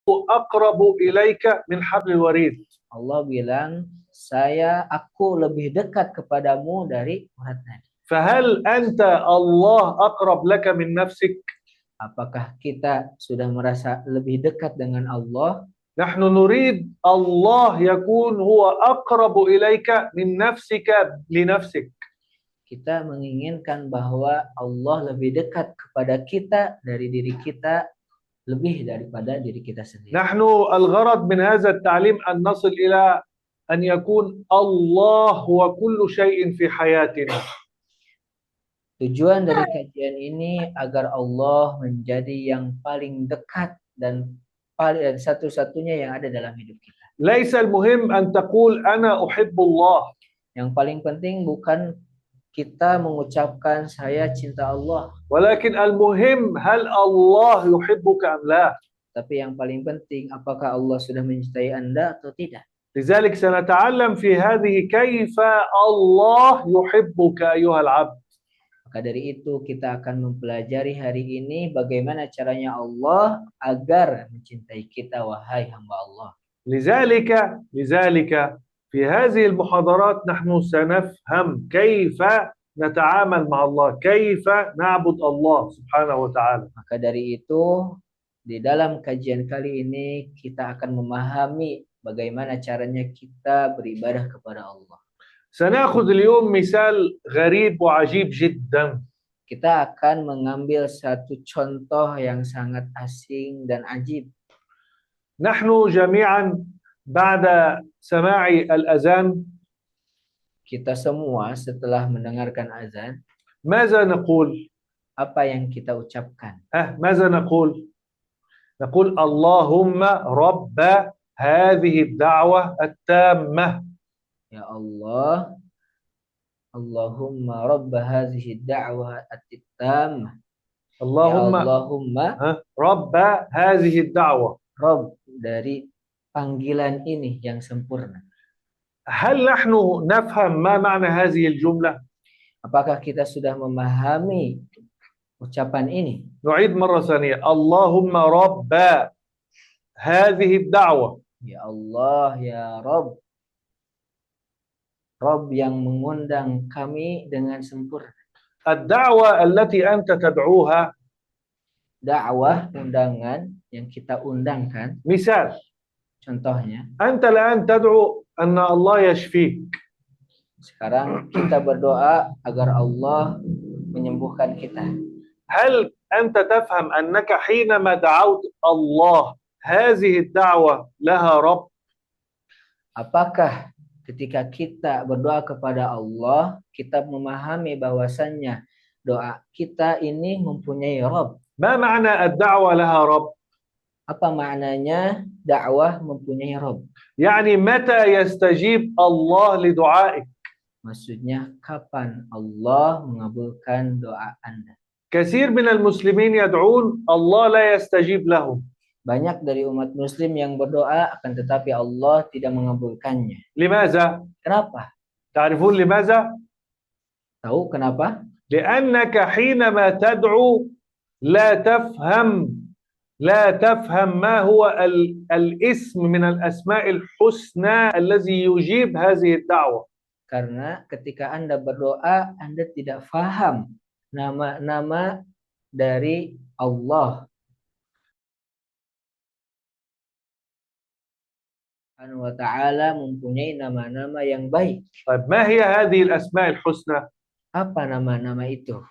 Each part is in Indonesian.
aqrabu ilaika min hablil warid. Allah bilang, aku lebih dekat kepadamu dari urat nadi. فهل أنت الله أقرب لك من نفسك؟ Apakah kita sudah merasa lebih dekat dengan Allah? نحن نريد الله يكون هو أقرب إليك من نفسك لنفسك. Kita menginginkan bahwa Allah lebih dekat kepada kita dari diri kita lebih daripada diri kita sendiri. نحن الغرض من هذا التعليم أن نصل إلى أن يكون الله هو كل شيء في حياتنا. Tujuan dari kajian ini agar Allah menjadi yang paling dekat dan paling satu-satunya yang ada dalam hidup kita. ليس المهم أن تقول أنا أحب الله. Yang paling penting bukan kita mengucapkan saya cinta Allah. ولكن المهم هل الله يحبك أم لا. Tapi yang paling penting apakah Allah sudah mencintai Anda atau tidak. لذلك سنتعلم في هذه كيف الله يحبك أيها العبد. Maka dari itu kita akan mempelajari hari ini bagaimana caranya Allah agar mencintai kita wahai hamba Allah. لذلك في هذه المحاضرات نحن سنفهم كيف نتعامل مع الله، كيف نعبد الله سبحانه وتعالى. Maka dari itu di dalam kajian kali ini kita akan memahami bagaimana caranya kita beribadah kepada Allah. سنأخذ اليوم مثال غريب وعجيب جدا. Kita akan mengambil satu contoh yang sangat asing dan ajib. نحن جميعا بعد سماع الأذان kita semua setelah mendengarkan azan ماذا نقول؟ apa yang kita ucapkan? ماذا نقول؟ نقول اللهم رب هذه الدعوة التامة. Ya Allah, Allahumma rabb hadhihi ad-da'wah at-tammah. Allahumma rabb hadhihi ad-da'wah. Rabb dari panggilan ini yang sempurna. هل نحن نفهم ما معنى هذه الجملة؟ Apakah kita sudah memahami ucapan ini? نعيد مرة ثانية. اللهم رب هذه الدعوة. Ya Allah, ya Rabb. Rabb yang mengundang kami dengan sempurna. الدعوة التي أنت تدعوها. Dakwah, undangan yang kita undangkan. مثال. Contohnya. أنت الآن تدعو أن الله يشفيك. Sekarang kita berdoa agar Allah menyembuhkan kita. هل أنت تفهم أنك حينما دعوت الله هذه الدعوة لها رب؟ Apakah ketika kita berdoa kepada Allah, kita memahami bahwasannya doa kita ini mempunyai Rabb? ما معنى الدعوة لها رب؟ Apa maknanya dakwah mempunyai Rabb? يعني متى يستجيب الله لدعائك؟ Maksudnya kapan Allah mengabulkan doa Anda? كثير من المسلمين يدعون الله لا يستجيب لهم. Banyak dari umat muslim yang berdoa akan tetapi Allah tidak mengabulkannya. لماذا؟ Kenapa? تعرفون لماذا؟ Tahu kenapa? لأنك حينما تدعو لا تفهم ما هو الاسم من الأسماء الحسنى الذي يجيب هذه الدعوة. Karena ketika Anda berdoa, Anda tidak faham nama-nama dari Allah Subhanahu wa ta'ala mempunyai nama-nama yang baik. طيب ما هي هذه الأسماء الحسنى؟ Apa nama-nama itu?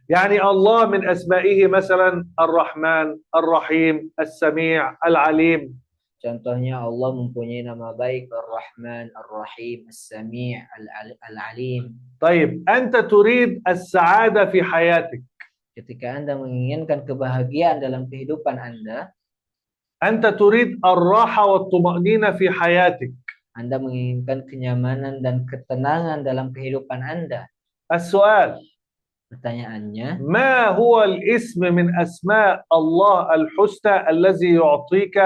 يعني الله من أسمائه مثلا الرحمن الرحيم السميع العليم. Contohnya Allah mempunyai nama baik Ar-Rahman, Ar-Rahim, As-Sami', Al-Alim. طيب أنت تريد السعادة في حياتك. Ketika Anda menginginkan kebahagiaan dalam kehidupan Anda, أنت تريد الراحة والطمأنينة في حياتك. Anda menginginkan kenyamanan dan ketenangan dalam kehidupan Anda. السؤال. Pertanyaannya, ما هو الاسم من أسماء الله الحسنى الذي يعطيك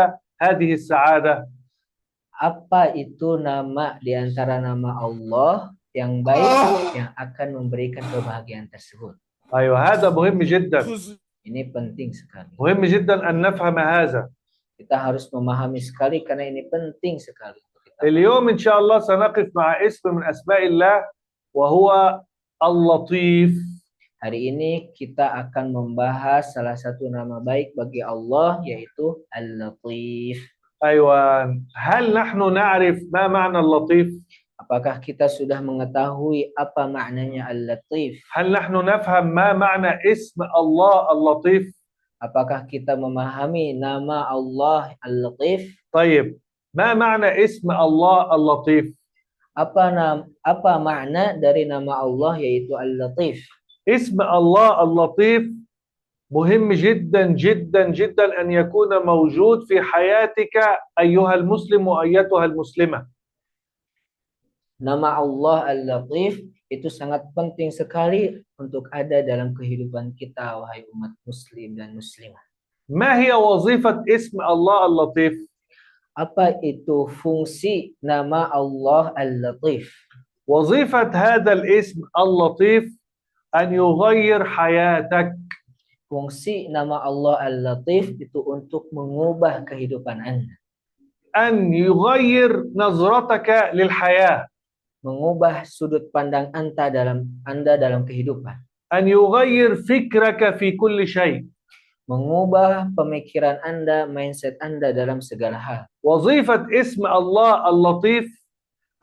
هذه السعادة؟ Apa itu nama di antara nama Allah yang baik yang akan memberikan kebahagiaan tersebut? أيوة هذا مهم جدا. Ini penting sekali. مهم جدا أن نفهم هذا. Kita harus memahami sekali karena ini penting sekali untuk kita. اليوم إن شاء الله سنقف مع اسم من أسماء الله وهو اللطيف. Hari ini kita akan membahas salah satu nama baik bagi Allah yaitu Al-Latif. أيوة، هل نحن نعرف ما معنى اللطيف؟ Apakah kita sudah mengetahui apa maknanya Al-Latif? هل نحن نفهم ما معنى اسم الله اللطيف؟ Apakah kita memahami nama Allah Al-Latif? طيب، ما معنى اسم الله اللطيف؟ Apa makna dari nama Allah yaitu Al-Latif? اسم الله اللطيف مهم جدا جدا جدا أن يكون موجود في حياتك أيها المسلم وأيتها المسلمة. Nama Allah Al-Latif itu sangat penting sekali untuk ada dalam kehidupan kita, wahai umat muslim dan muslimah. ما هي وظيفة اسم الله اللطيف؟ Apa itu fungsi nama Allah Al-Latif? وظيفة هذا الاسم اللطيف أن يغير حياتك. Fungsi nama Allah Al-Latif itu untuk mengubah kehidupan Anda. أن يغير نظرتك للحياة. Mengubah sudut pandang Anda dalam kehidupan. أن يغير فكرك في كل شيء. Mengubah pemikiran Anda, mindset Anda dalam segala hal. وظيفة اسم الله اللطيف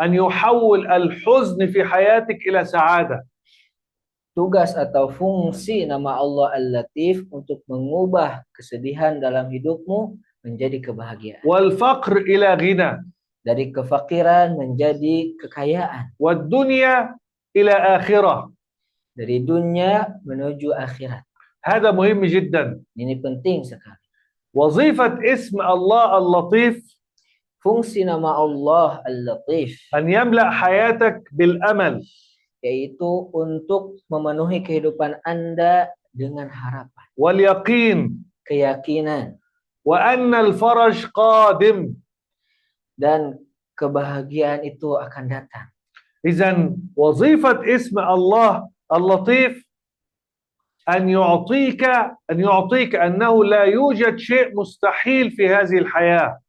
أن يحول الحزن في حياتك إلى سعادة. Tugas atau fungsi nama Allah Al-Latif untuk mengubah kesedihan dalam hidupmu menjadi kebahagiaan. والفقر إلى غنى. Dari kefakiran menjadi kekayaan. والدنيا إلى آخرة. Dari dunia menuju akhirat. هذا مهم جدا. Ini penting sekali. وظيفة اسم الله اللطيف Fungsi nama Allah Al-Latif أن يملأ حياتك بالأمل. yaitu untuk memenuhi kehidupan Anda dengan harapan, واليقين. keyakinan, وأن الفرج قادم. dan kebahagiaan itu akan datang. إذن وظيفة اسم الله اللطيف أن يعطيك أنه لا يوجد شيء مستحيل في هذه الحياة.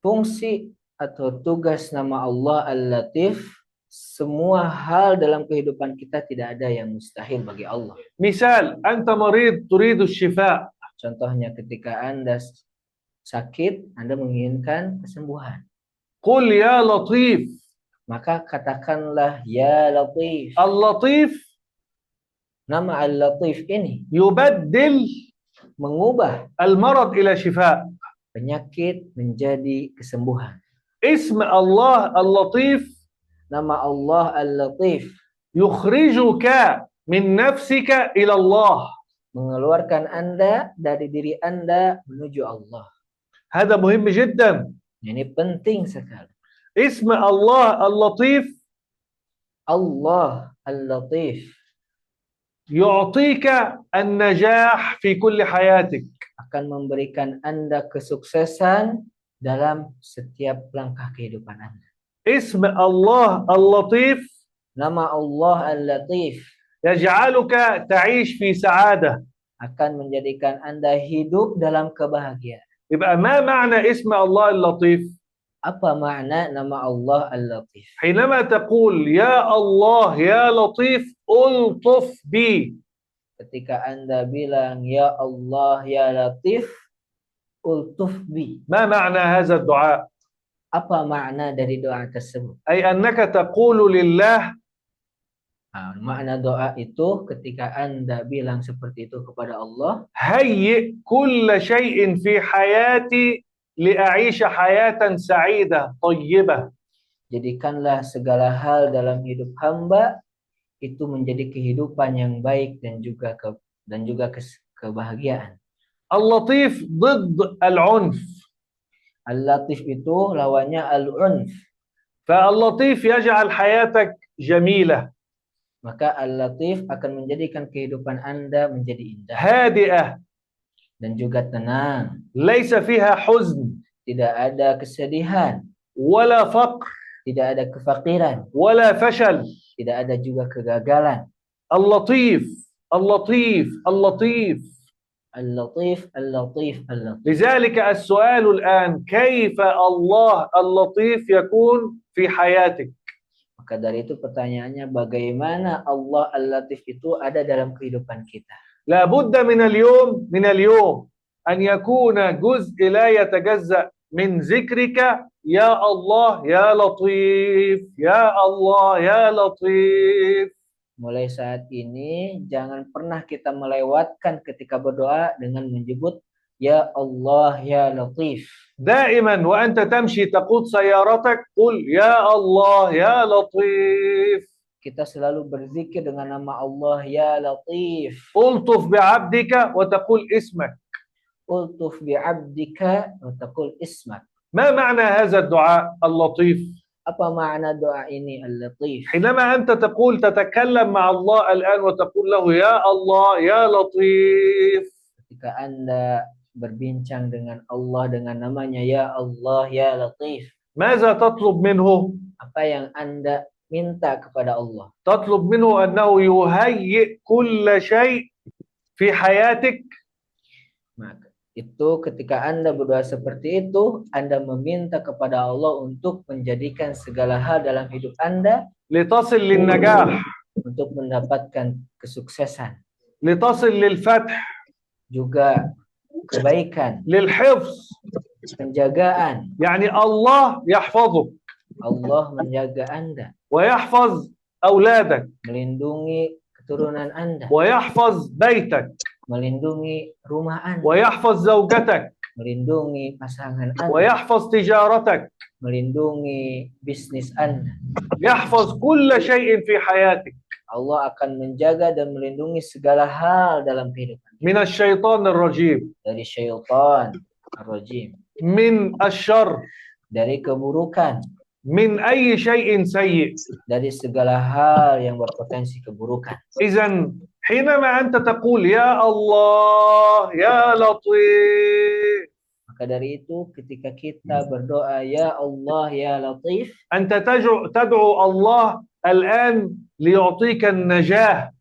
Fungsi atau tugas nama Allah Al-Latif, semua hal dalam kehidupan kita tidak ada yang mustahil bagi Allah. مثال، أنت مريض تريد الشفاء. Contohnya ketika Anda sakit, Anda menginginkan kesembuhan. قل يا لطيف. Maka katakanlah ya Latif. اللطيف Nama Al-Latif ini يبدل mengubah المرض إلى شفاء. penyakit menjadi kesembuhan. اسم الله اللطيف Nama Allah Al-Latif يخرجك من نفسك إلى الله. mengeluarkan Anda dari diri Anda menuju Allah. هذا مهم جدا. Ini penting sekali. اسم الله اللطيف Allah Al-Latif يعطيك النجاح في كل حياتك. akan memberikan Anda kesuksesan dalam setiap langkah kehidupan Anda. اسم الله اللطيف Nama Allah Al-Latif يجعلك تعيش في سعادة. akan menjadikan Anda hidup dalam kebahagiaan. يبقى ما معنى اسم الله اللطيف؟ Apa makna nama Allah Al-Latif? حينما تقول يا الله يا لطيف ألطف بي. Ketika Anda bilang ya Allah ya Latif ultuf bi. ما معنى هذا الدعاء؟ Apa makna dari doa tersebut? أي أنك تقول لله Makna doa itu ketika Anda bilang seperti itu kepada Allah, هيئ كل شيء في حياتي لأعيش حياة سعيدة طيبة. jadikanlah segala hal dalam hidup hamba itu menjadi kehidupan yang baik dan juga kebahagiaan. اللطيف ضد العنف. Al-Latif itu lawannya Al-Unf. فاللطيف يجعل حياتك جميلة. Maka Al-Latif akan menjadikan kehidupan Anda menjadi indah هادئة. dan juga tenang. ليس فيها حزن. Tidak ada kesedihan, ولا فقر. tidak ada kefakiran, ولا فشل. tidak ada juga kegagalan. اللطيف اللطيف اللطيف. Al-Latif, Al-Latif, Al-Latif. لذلك السؤال الآن كيف الله اللطيف يكون في حياتك؟ Maka dari itu pertanyaannya, bagaimana Allah Al-Latif itu ada dalam kehidupan kita? لابد من اليوم أن يكون جزء لا يتجزأ من ذكرك يا الله يا لطيف يا الله يا لطيف. Mulai saat ini jangan pernah kita melewatkan ketika berdoa dengan menyebut Ya Allah Ya Latif. دائما وأنت تمشي تقود سيارتك قل يا الله يا لطيف. Kita selalu berzikir dengan nama Allah Ya Latif. ألطف بعبدك وتقول اسمك. Ultuf bi'abdika wa taqul ismak. ما معنى هذا الدعاء اللطيف؟ Apa makna doa ini Al-Latif? حينما أنت تقول تتكلم مع الله الآن وتقول له يا الله يا لطيف. Ketika Anda berbincang dengan Allah dengan namanya Ya Allah Ya Latif, ماذا تطلب منه؟ apa yang Anda minta kepada Allah? تطلب منه أنه يهيئ كل شيء في حياتك. Maka itu ketika Anda berdoa seperti itu, Anda meminta kepada Allah untuk menjadikan segala hal dalam hidup Anda لتصل للنجاح، untuk mendapatkan kesuksesan, لتصل للفتح، juga kebaikan, للحفظ. penjagaan. يعني الله يحفظك Allah menjaga Anda, ويحفظ أولادك melindungi keturunan Anda, ويحفظ بيتك melindungi rumah Anda, ويحفظ زوجتك melindungi pasangan Anda, ويحفظ تجارتك، melindungi bisnis Anda. يحفظ كل شيء في حياتك Allah akan menjaga dan melindungi segala hal dalam kehidupan من الشيطان الرجيم، dari syaitan ar-rajim, من الشر، dari keburukan, من أي شيء سيء. dari segala hal yang berpotensi keburukan. إذا حينما أنت تقول يا الله يا لطيف، Maka dari itu ketika kita berdoa Ya Allah Ya Latif, أنت تدعو الله الآن ليعطيك النجاة،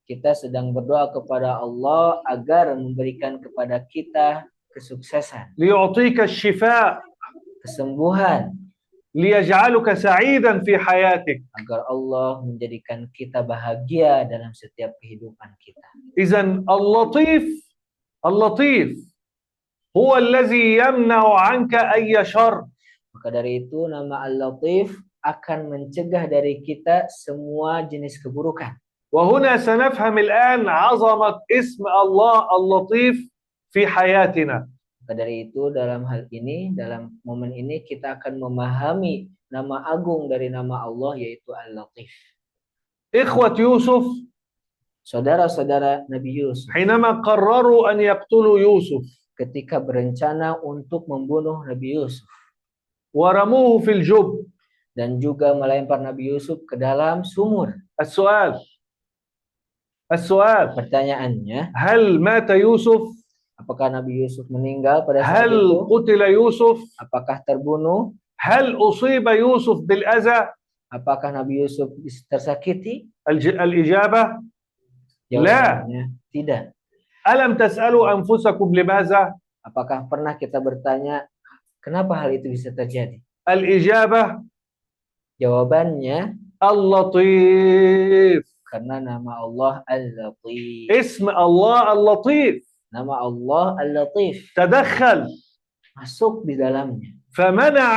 kita sedang berdoa kepada Allah agar memberikan kepada kita kesuksesan, ليعطيك الشفاء، kesembuhan, ليجعلك سعيدا في حياتك. agar Allah menjadikan kita bahagia dalam setiap kehidupan kita. إذا اللطيف هو الذي يمنع عنك أي شر. Maka dari itu nama Al-Latif akan mencegah dari kita semua jenis keburukan. وهنا سنفهم الآن عظمة اسم الله اللطيف في حياتنا. Maka dari itu dalam hal ini, dalam momen ini kita akan memahami nama agung dari nama Allah yaitu Al-Latif. إخوة يوسف Saudara-saudara Nabi Yusuf حينما قرروا أن يقتلوا يوسف ketika berencana untuk membunuh Nabi Yusuf ورموه في الجب، dan juga melempar Nabi Yusuf ke dalam sumur. السؤال Pertanyaannya, هل مات يوسف؟ apakah Nabi Yusuf meninggal pada saat هل itu? قتل يوسف؟ Apakah terbunuh? هل أصيب يوسف بالأذى؟ Apakah Nabi Yusuf tersakiti? الإجابة Jawabannya tidak. ألم تسألوا أنفسكم لماذا؟ Apakah pernah kita bertanya kenapa hal itu bisa terjadi? الإجابة Jawabannya اللطيف، karena nama Allah Al-Latif. اسم الله اللطيف Nama Allah Al-Latif تدخل masuk di dalamnya. فمنع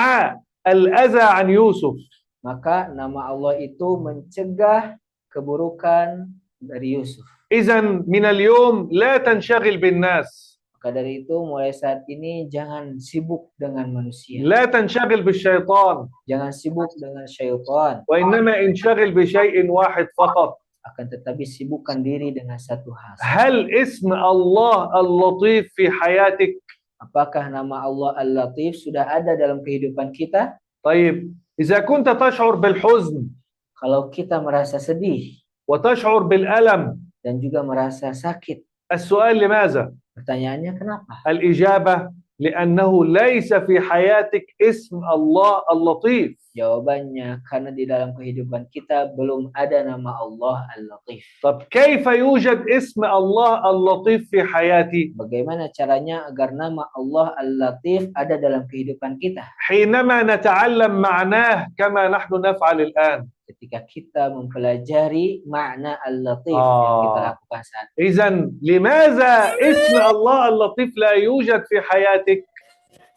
الأذى عن يوسف. Maka nama Allah itu mencegah keburukan dari Yusuf. إذن من اليوم لا تنشغل بالناس، Maka dari itu mulai saat ini jangan sibuk dengan manusia. لا تنشغل بالشيطان، Jangan sibuk dengan syaitan. وإنما انشغل بشيء واحد فقط. Akan tetapi sibukkan diri dengan satu hal. هل اسم الله اللطيف في حياتك؟ Apakah nama Allah Al-Latif sudah ada dalam kehidupan kita? طيب إذا كنت تشعر بالحزن Kalau kita merasa sedih وتشعر بالألم، dan juga merasa sakit, السؤال لماذا؟ pertanyaannya kenapa? الإجابة لأنه ليس في حياتك اسم الله اللطيف. Jawabannya, karena di dalam kehidupan kita belum ada nama Allah Al-Latif. طب كيف يوجد اسم الله اللطيف في حياتي؟ Bagaimana caranya agar nama Allah Al-Latif ada dalam kehidupan kita? حينما نتعلم معناه كما نحن نفعل الآن. Ketika kita mempelajari makna Al-Latif yang kita lakukan saat ini. إذن لماذا اسم الله اللطيف لا يوجد في حياتك؟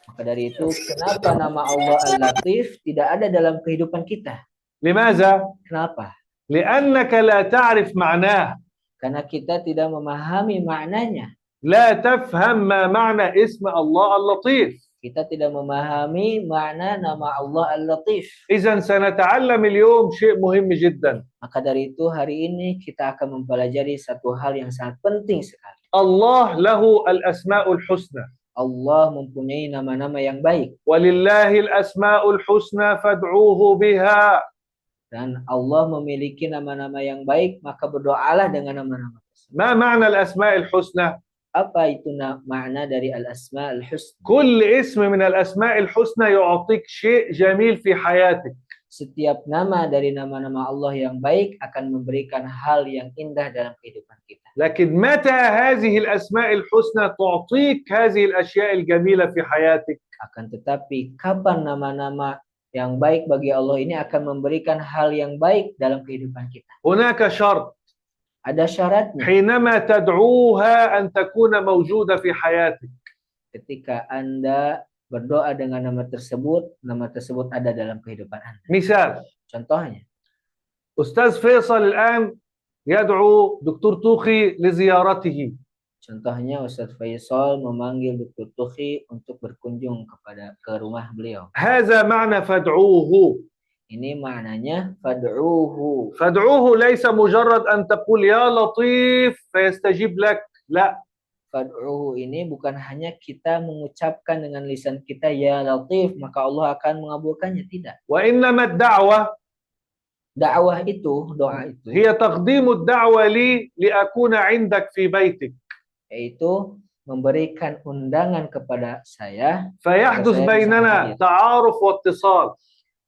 Maka dari itu, kenapa nama Allah Al-Latif tidak ada dalam kehidupan kita? لماذا؟ Kenapa? لأنك لا تعرف معناه. Karena kita tidak memahami maknanya. لا تفهم ما معنى اسم الله اللطيف. Kita tidak memahami makna nama Allah Al-Latif. إذن سنتعلم اليوم شيء مهم جدا. Maka dari itu hari ini kita akan mempelajari satu hal yang sangat penting sekali. الله له الأسماء الحسنى. Allah mempunyai nama-nama yang baik. ولله الأسماء الحسنى فادعوه بها. Dan Allah memiliki nama-nama yang baik, maka berdoalah dengan nama-nama tersebut. ما معنى الأسماء الحسنى؟ Apa itu makna dari Al-Asma Al-Husna? كل اسم من الأسماء الحسنى يعطيك شيء جميل في حياتك. Setiap nama dari nama-nama Allah yang baik akan memberikan hal yang indah dalam kehidupan kita. لكن متى هذه الأسماء الحسنى تعطيك هذه الأشياء الجميلة في حياتك؟ Akan tetapi kapan nama-nama yang baik bagi Allah ini akan memberikan hal yang baik dalam kehidupan kita? هناك شرط. Ada syaratnya. حينما تدعوها أن تكون موجودة في حياتك. Ketika Anda berdoa dengan nama tersebut ada dalam kehidupan Anda. مثال. Contohnya, أستاذ فيصل الآن يدعو دكتور توخي لزيارته. Contohnya Ustadz Faisal memanggil Dr. Tuhi untuk berkunjung ke rumah beliau. هذا معنى فادعوه. Ini maknanya fad'uhu. فادعوه ليس مجرد أن تقول يا لطيف فيستجيب لك. لا. Fad'uhu ini bukan hanya kita mengucapkan dengan lisan kita ya latif maka Allah akan mengabulkannya, tidak. وإنما الدعوة Dakwah itu, doa itu, هي تقديم الدعوة لي لأكون عندك في بيتك. yaitu memberikan undangan kepada saya. فيحدث بيننا تعارف واتصال.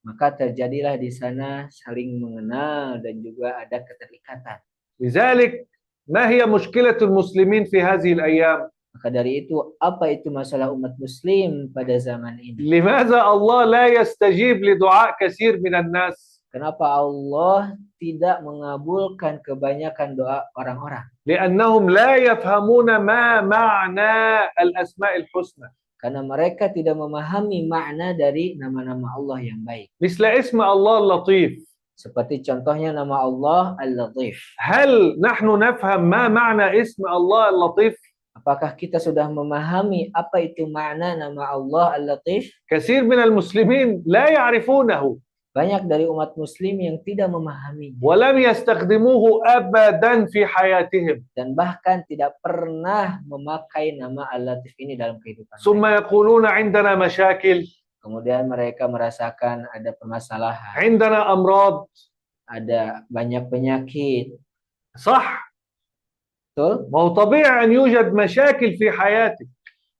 Maka terjadilah di sana saling mengenal dan juga ada keterikatan. لذلك ما هي مشكلة المسلمين في هذه الأيام؟ Maka dari itu, apa itu masalah umat muslim pada zaman ini? لماذا الله لا يستجيب لدعاء كثير من الناس؟ Kenapa Allah tidak mengabulkan kebanyakan doa orang-orang? لأنهم لا يفهمون ما معنى الأسماء الحسنى. Karena mereka tidak memahami makna dari nama-nama Allah yang baik. مثل اسم الله اللطيف. Seperti contohnya nama Allah Al-Latif. هل نحن نفهم ما معنى اسم الله اللطيف؟ Apakah kita sudah memahami apa itu makna nama Allah Al-Latif? كثير من المسلمين لا يعرفونه. Banyak dari umat muslim yang tidak memahaminya. ولم يستخدموه أبدا في حياتهم. Dan bahkan tidak pernah memakai nama Al-Latif ini dalam kehidupan ثم mereka. يقولون عندنا مشاكل. Kemudian mereka merasakan ada permasalahan, عندنا أمراض. ada banyak penyakit. صح. Betul? ما هو طبيعي أن يوجد مشاكل في حياتك.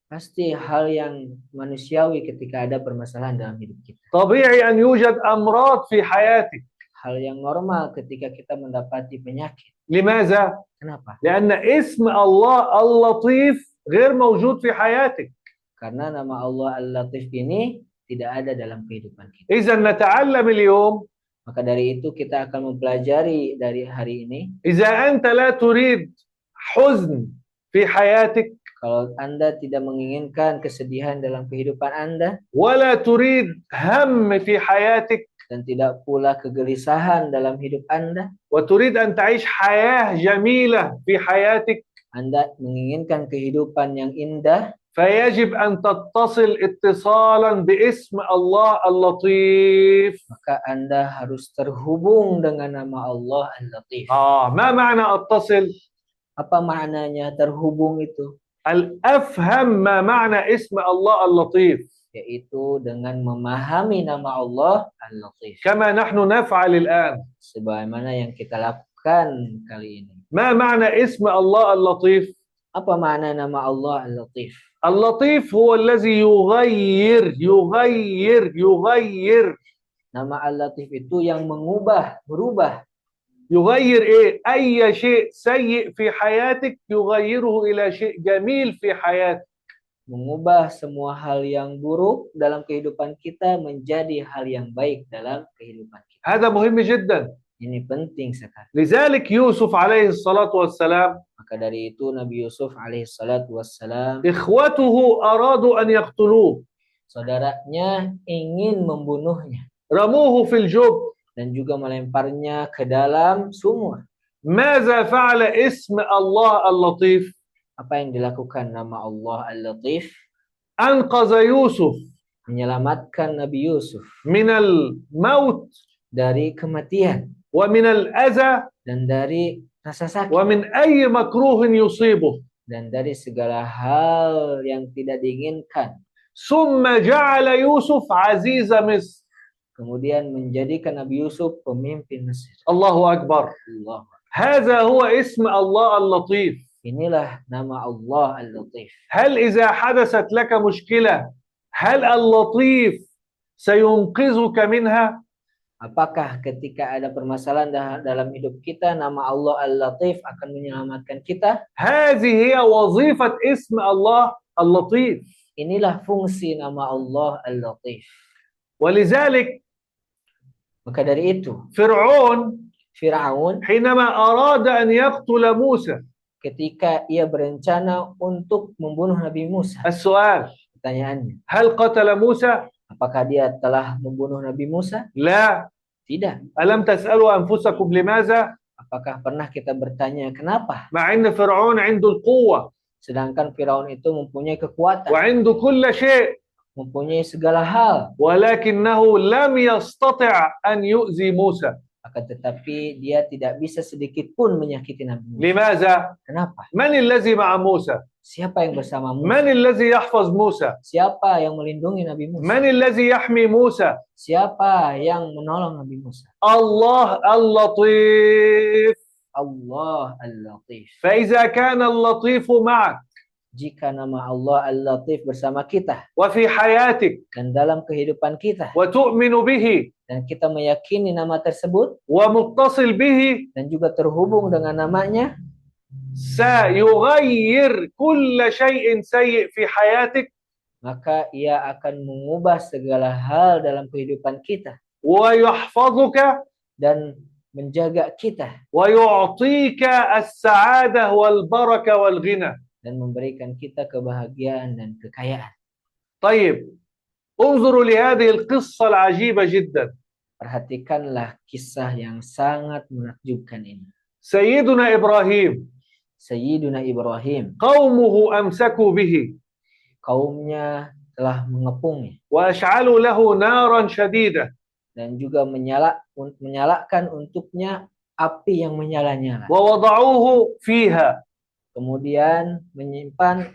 Pasti hal yang manusiawi ketika ada permasalahan dalam hidup kita. طبيعي أن يوجد أمراض في حياتك. Hal yang normal ketika kita mendapati penyakit. لماذا؟ Kenapa? لأن اسم الله اللطيف غير موجود في حياتك. Karena nama Allah Al-Latif ini tidak ada dalam kehidupan kita. إذا نتعلم اليوم. Maka dari itu kita akan mempelajari dari hari ini. إذا أنت لا تريد حزن في حياتك. Kalau Anda tidak menginginkan kesedihan dalam kehidupan Anda. ولا تريد هم في حياتك. Dan tidak pula kegelisahan dalam hidup Anda. وتريد أن تعيش حياة جميلة في حياتك. Anda menginginkan kehidupan yang indah. فيجب أن تتصل اتصالا باسم الله اللطيف. Maka Anda harus terhubung dengan nama Allah Al-Latif. ما معنى أتصل؟ Apa maknanya terhubung itu? أفهم ما معنى اسم الله اللطيف. Yaitu dengan memahami nama Allah Al-Latif. كما نحن نفعل الآن. Sebagaimana yang kita lakukan kali ini. ما معنى اسم الله اللطيف؟ Apa makna nama Allah Al-Latif? اللطيف هو الذي يغير. Nama Al-Latif itu yang mengubah, berubah. يغير ايه؟ اي شيء سيء في حياتك يغيره الى شيء جميل في حياتك. Mengubah semua hal yang buruk dalam kehidupan kita menjadi hal yang baik dalam kehidupan kita. هذا مهم جدا. Ini penting sekali. لذلك يوسف عليه الصلاة والسلام Maka dari itu Nabi Yusuf alaihissalatu wassalam, إخوته أرادوا أن يقتلوه saudaranya ingin membunuhnya رموه في الجب. dan juga melemparnya ke dalam sumur. ماذا فعل اسم الله اللطيف؟ Apa yang dilakukan nama Allah Al-Latif? أنقذ يوسف Menyelamatkan Nabi Yusuf من الموت dari kematian ومن الأذى dan dari rasa sakit ومن أي مكروه يصيبه. dan dari segala hal yang tidak diinginkan. ثم جعل يوسف عزيز مصر. Kemudian menjadikan Nabi Yusuf pemimpin Mesir. الله أكبر. Allah. هذا هو اسم الله اللطيف. Inilah nama Allah Al-Latif. هل إذا حدثت لك مشكلة هل اللطيف سينقذك منها؟ Apakah ketika ada permasalahan dalam hidup kita, nama Allah Al-Latif akan menyelamatkan kita? هذه هي وظيفة اسم الله اللطيف. Inilah fungsi nama Allah Al-Latif. ولذلك Maka dari itu, فرعون Fir'aun حينما أراد أن يقتل موسى، ketika ia berencana untuk membunuh Nabi Musa, السؤال pertanyaannya, هل قتل موسى؟ apakah dia telah membunuh Nabi Musa? لا. Tidak. ألم تسألوا أنفسكم لماذا؟ Apakah pernah kita bertanya kenapa? مع أن فرعون عنده القوة Sedangkan Firaun itu mempunyai kekuatan, وعنده كل شيء mempunyai segala hal, ولكنه لم يستطع أن يؤذي موسى. akan tetapi dia tidak bisa sedikit pun menyakiti Nabi Musa. لماذا؟ Kenapa? من الذي مع موسى؟ Siapa yang bersama Musa? من الذي يحفظ موسى؟ Siapa yang melindungi Nabi Musa? من الذي يحمي موسى؟ Siapa yang menolong Nabi Musa? الله اللطيف. Allah Al-Latif. فإذا كان اللطيف معك Jika nama Allah Al-Latif bersama kita وفي حياتك dan dalam kehidupan kita, وتؤمن به dan kita meyakini nama tersebut ومتصل به dan juga terhubung dengan namanya, سيغير كل شيء سيء في حياتك maka ia akan mengubah segala hal dalam kehidupan kita ويحفظك dan menjaga kita ويعطيك السعادة والبركة والغنى. dan memberikan kita kebahagiaan dan kekayaan. طيب انظروا لهذه القصة العجيبة جدا. Perhatikanlah kisah yang sangat menakjubkan ini. سيدنا إبراهيم Sayyiduna Ibrahim, قومه أمسكوا به kaumnya telah mengepungnya وأشعلوا له نارا شديدة dan juga menyalakan untuknya api yang menyala-nyala. ووضعوه فيها. Kemudian menyimpan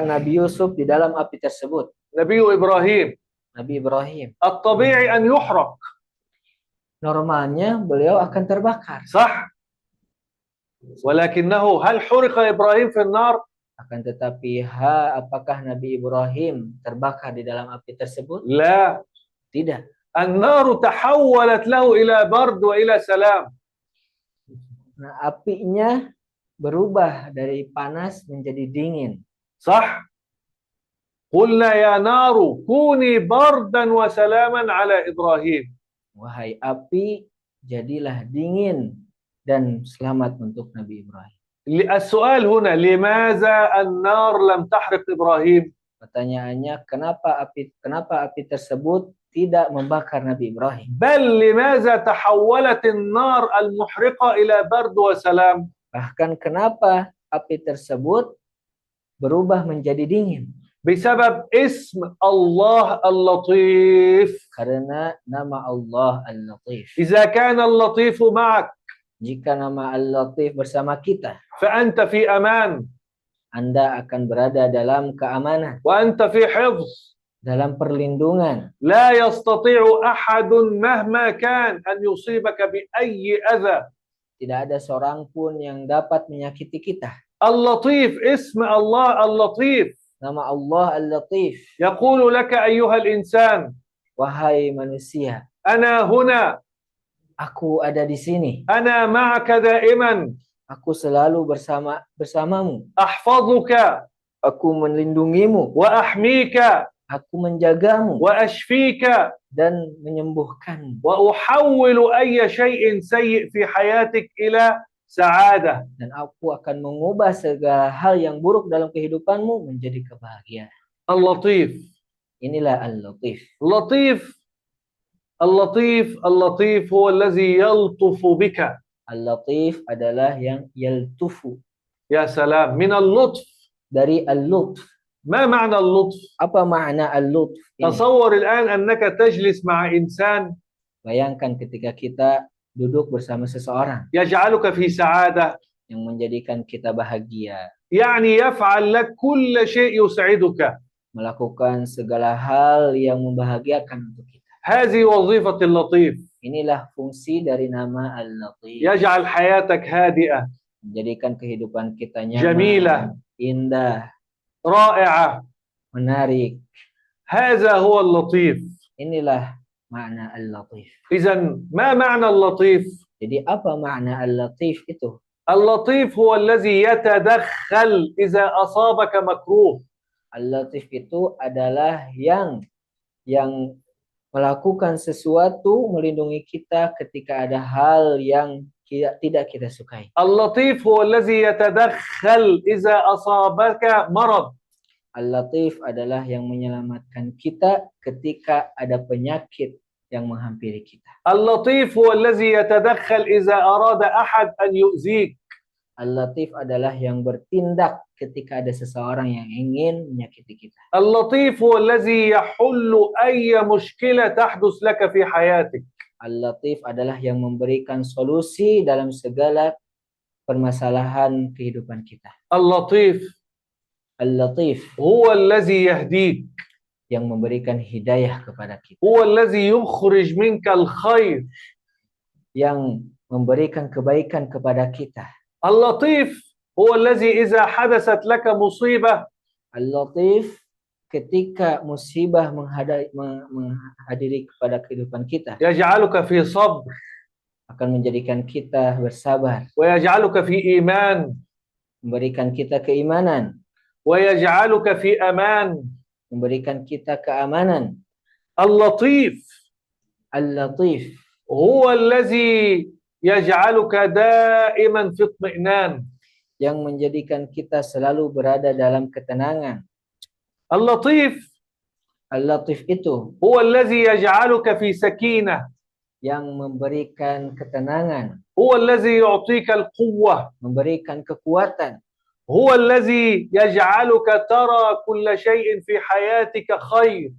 Nabi Yusuf di dalam api tersebut. نبي إبراهيم Nabi Ibrahim, الطبيعي أن يحرق، normalnya beliau akan terbakar. صح؟ ولكنه هل حرق إبراهيم في النار؟ Akan tetapi apakah Nabi Ibrahim terbakar di dalam api tersebut? لا. Tidak. النار تحولت له إلى برد وإلى سلام. Nah, apinya berubah dari panas menjadi dingin. صح؟ قلنا يا نار كوني بردا وسلاما على إبراهيم. Wahai api, jadilah dingin dan selamat untuk Nabi Ibrahim. السؤال هنا لماذا النار لم تحرق إبراهيم؟ Pertanyaannya, kenapa api tersebut tidak membakar Nabi Ibrahim? بل لماذا تحولت النار المحرقة إلى برد وسلام؟ Bahkan kenapa api tersebut berubah menjadi dingin? بسبب اسم الله اللطيف. Karena nama Allah Al-Latif. إذا كان اللطيف معك Jika nama Al-Latif bersama kita, فأنت في أمان Anda akan berada dalam keamanan, وأنت في حفظ. dalam perlindungan. لا يستطيع أحد مهما كان أن يصيبك بأي أذى. Tidak ada seorang pun yang dapat menyakiti kita. اللطيف اسم الله اللطيف Nama Allah Al-Latif. يقول لك أيها الإنسان Wahai manusia, أنا هنا aku ada di sini. أنا معك دائما Aku selalu bersamamu. أحفظك Aku melindungimu. وأحميك Aku menjagamu وأشفيك dan menyembuhkanmu. وأحول أي شيء سيء في حياتك إلى سعادة. Dan aku akan mengubah segala hal yang buruk dalam kehidupanmu menjadi kebahagiaan. اللطيف Inilah Al-Latif. اللطيف اللطيف هو الذي يلطف بك. Al-Latif adalah yang yaltufu. يا سلام من اللطف. Dari Al-Lutf. ما معنى اللطف؟ Apa makna Al-Lutf ini? تصور الآن أنك تجلس مع إنسان Bayangkan ketika kita duduk bersama seseorang يجعلك في سعادة، yang menjadikan kita bahagia, يعني يفعل لك كل شيء يسعدك. melakukan segala hal yang membahagiakan untuk kita. هذه وظيفة اللطيف. Inilah fungsi dari nama Al-Latif. يجعل حياتك هادئة Menjadikan kehidupan kita nyaman, جميلة indah, رائعة. menarik. هذا هو اللطيف. Inilah makna Al-Latif. إذن ما معنى اللطيف؟ Jadi apa makna Al-Latif itu? اللطيف هو الذي يتدخل إذا أصابك مكروه. Al-Latif itu adalah yang melakukan sesuatu, melindungi kita ketika ada hal yang tidak kita sukai. اللطيف هو الذي يتدخل إذا أصابك مرض. Al-Latif adalah yang menyelamatkan kita ketika ada penyakit yang menghampiri kita. اللطيف هو الذي يتدخل إذا أراد أحد أن يؤذيك. Al-Latif adalah yang bertindak ketika ada seseorang yang ingin menyakiti kita. اللطيف هو الذي يحل أي مشكلة تحدث لك في حياتك. Al-Latif adalah yang memberikan solusi dalam segala permasalahan kehidupan kita. اللطيف Al-Latif هو الذي يهديك. yang memberikan hidayah kepada kita, هو الذي يخرج منك الخير. yang memberikan kebaikan kepada kita. اللطيف هو الذي إذا حدثت لك مصيبة Al-Latif ketika musibah menghadiri kepada kehidupan kita يجعلك في صبر akan menjadikan kita bersabar, ويجعلك في إيمان memberikan kita keimanan, ويجعلك في أمان. memberikan kita keamanan. اللطيف Al-Latif هو الذي يجعلك دائما في اطمئنان. yang menjadikan kita selalu berada dalam ketenangan. اللطيف Al-Latif itu هو الذي يجعلك في سكينة. yang memberikan ketenangan, هو الذي يعطيك القوة. memberikan kekuatan. هو الذي يجعلك ترى كل شيء في حياتك خير.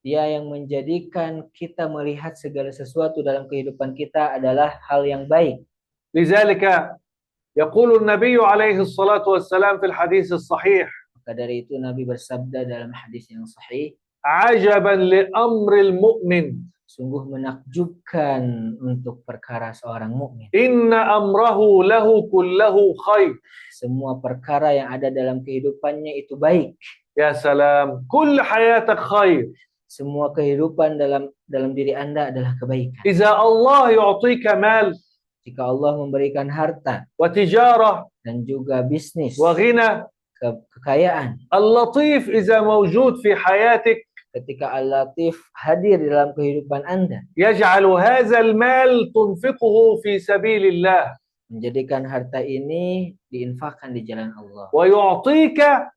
Dia yang menjadikan kita melihat segala sesuatu dalam kehidupan kita adalah hal yang baik. لذلك يقول النبي عليه الصلاة والسلام في الحديث الصحيح Maka dari itu Nabi bersabda dalam hadis yang sahih, عجبا لأمر المؤمن sungguh menakjubkan untuk perkara seorang mukmin. إن أمره له كله خير. Semua perkara yang ada dalam kehidupannya itu baik. يا سلام كل حياتك خير. Semua kehidupan dalam diri Anda adalah kebaikan. إذا الله يعطيك مال Jika Allah memberikan harta وتجارة dan juga bisnis, وغنى، kekayaan, اللطيف إذا موجود في حياتك ketika Al-Latif hadir dalam kehidupan Anda, يجعل هذا المال تنفقه في سبيل الله menjadikan harta ini diinfakkan di jalan Allah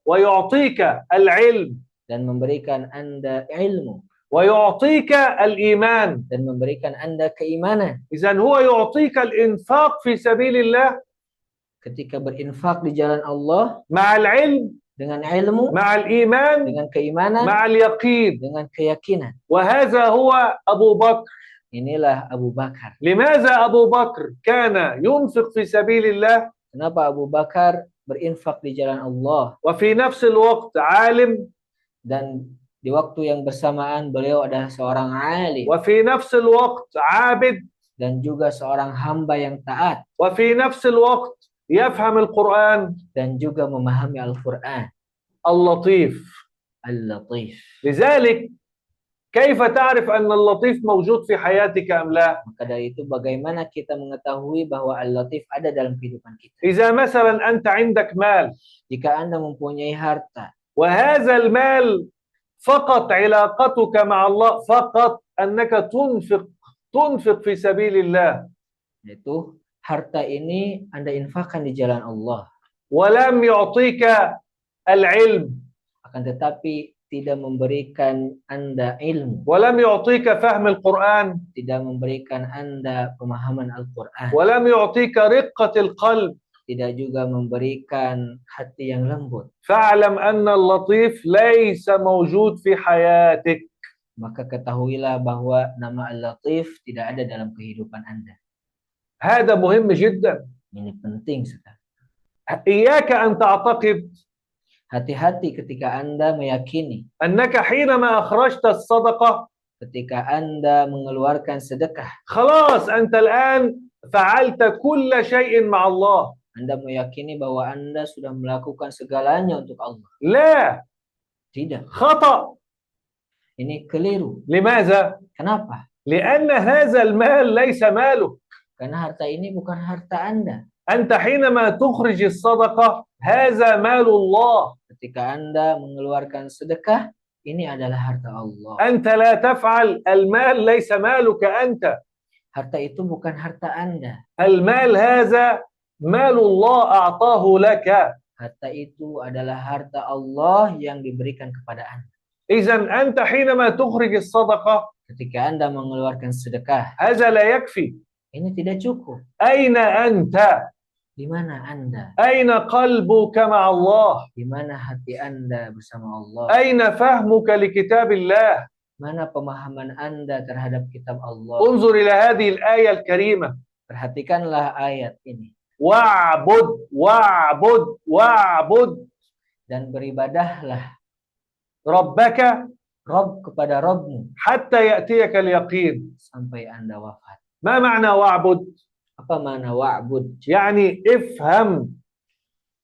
ويعطيك العلم dan memberikan Anda ilmu ويعطيك الإيمان. dan memberikan Anda keimanan. إذن هو يعطيك الإنفاق في سبيل الله Ketika berinfak di jalan Allah مع العلم dengan ilmu, مع الإيمان dengan keimanan, مع اليقين. dengan keyakinan. وهذا هو أبو بكر. Inilah Abu Bakar. لماذا أبو بكر كان ينفق في سبيل الله Kenapa Abu Bakar berinfak di jalan Allah وفي نفس الوقت عالم dan di waktu yang bersamaan beliau adalah seorang alim وفي نفس الوقت عابد dan juga seorang hamba yang taat وفي نفس الوقت يفهم القرآن dan juga memahami Al-Quran. اللطيف. Al-Latif. لذلك كيف تعرف أن اللطيف موجود في حياتك أم لا؟ Maka dari itu bagaimana kita mengetahui bahwa Al-Latif ada dalam kehidupan kita? إذا مثلا أنت عندك مال Jika Anda mempunyai harta وهذا المال فقط علاقتك مع الله فقط أنك تنفق في سبيل الله yaitu harta ini Anda infakkan di jalan Allah, ولم يعطيك العلم akan tetapi tidak memberikan Anda ilmu, ولم يعطيك فهم القرآن tidak memberikan Anda pemahaman Al-Quran, ولم يعطيك رقة القلب tidak juga memberikan hati yang lembut, فاعلم أن اللطيف ليس موجود في حياتك. maka ketahuilah bahwa nama Al-Latif tidak ada dalam kehidupan Anda. هذا مهم جدا. Ini penting sekali. إياك أن تعتقد Hati-hati ketika Anda meyakini أنك حينما أخرجت الصدقة ketika Anda mengeluarkan sedekah, خلاص أنت الآن فعلت كل شيء مع الله. Anda meyakini bahwa Anda sudah melakukan segalanya untuk Allah. لا، Tidak. خطأ. Ini keliru. لماذا؟ Kenapa? لأن هذا المال ليس مالك. Karena harta ini bukan harta Anda. أنت حينما تخرج الصدقة هذا مال الله. Ketika Anda mengeluarkan sedekah, ini adalah harta Allah. أنت لا تفعل، المال ليس مالك أنت. Harta itu bukan harta Anda. المال هذا مال الله أعطاه لك. Harta itu adalah harta Allah yang diberikan kepada Anda. إذن أنت حينما تخرج الصدقة Ketika Anda mengeluarkan sedekah, هذا لا يكفي. ini tidak cukup. أين أنت؟ Di mana Anda? أين قلبك مع الله؟ Di mana hati Anda bersama Allah? أين فهمك لكتاب الله؟ Mana pemahaman Anda terhadap kitab Allah? انظر إلى هذه الآية الكريمة. Perhatikanlah ayat ini. واعبد واعبد واعبد Dan beribadahlah ربك Rob kepada Robmu حتى يأتيك اليقين. sampai Anda wafat. ما معنى واعبد؟ Apa makna wa'bud? يعني افهم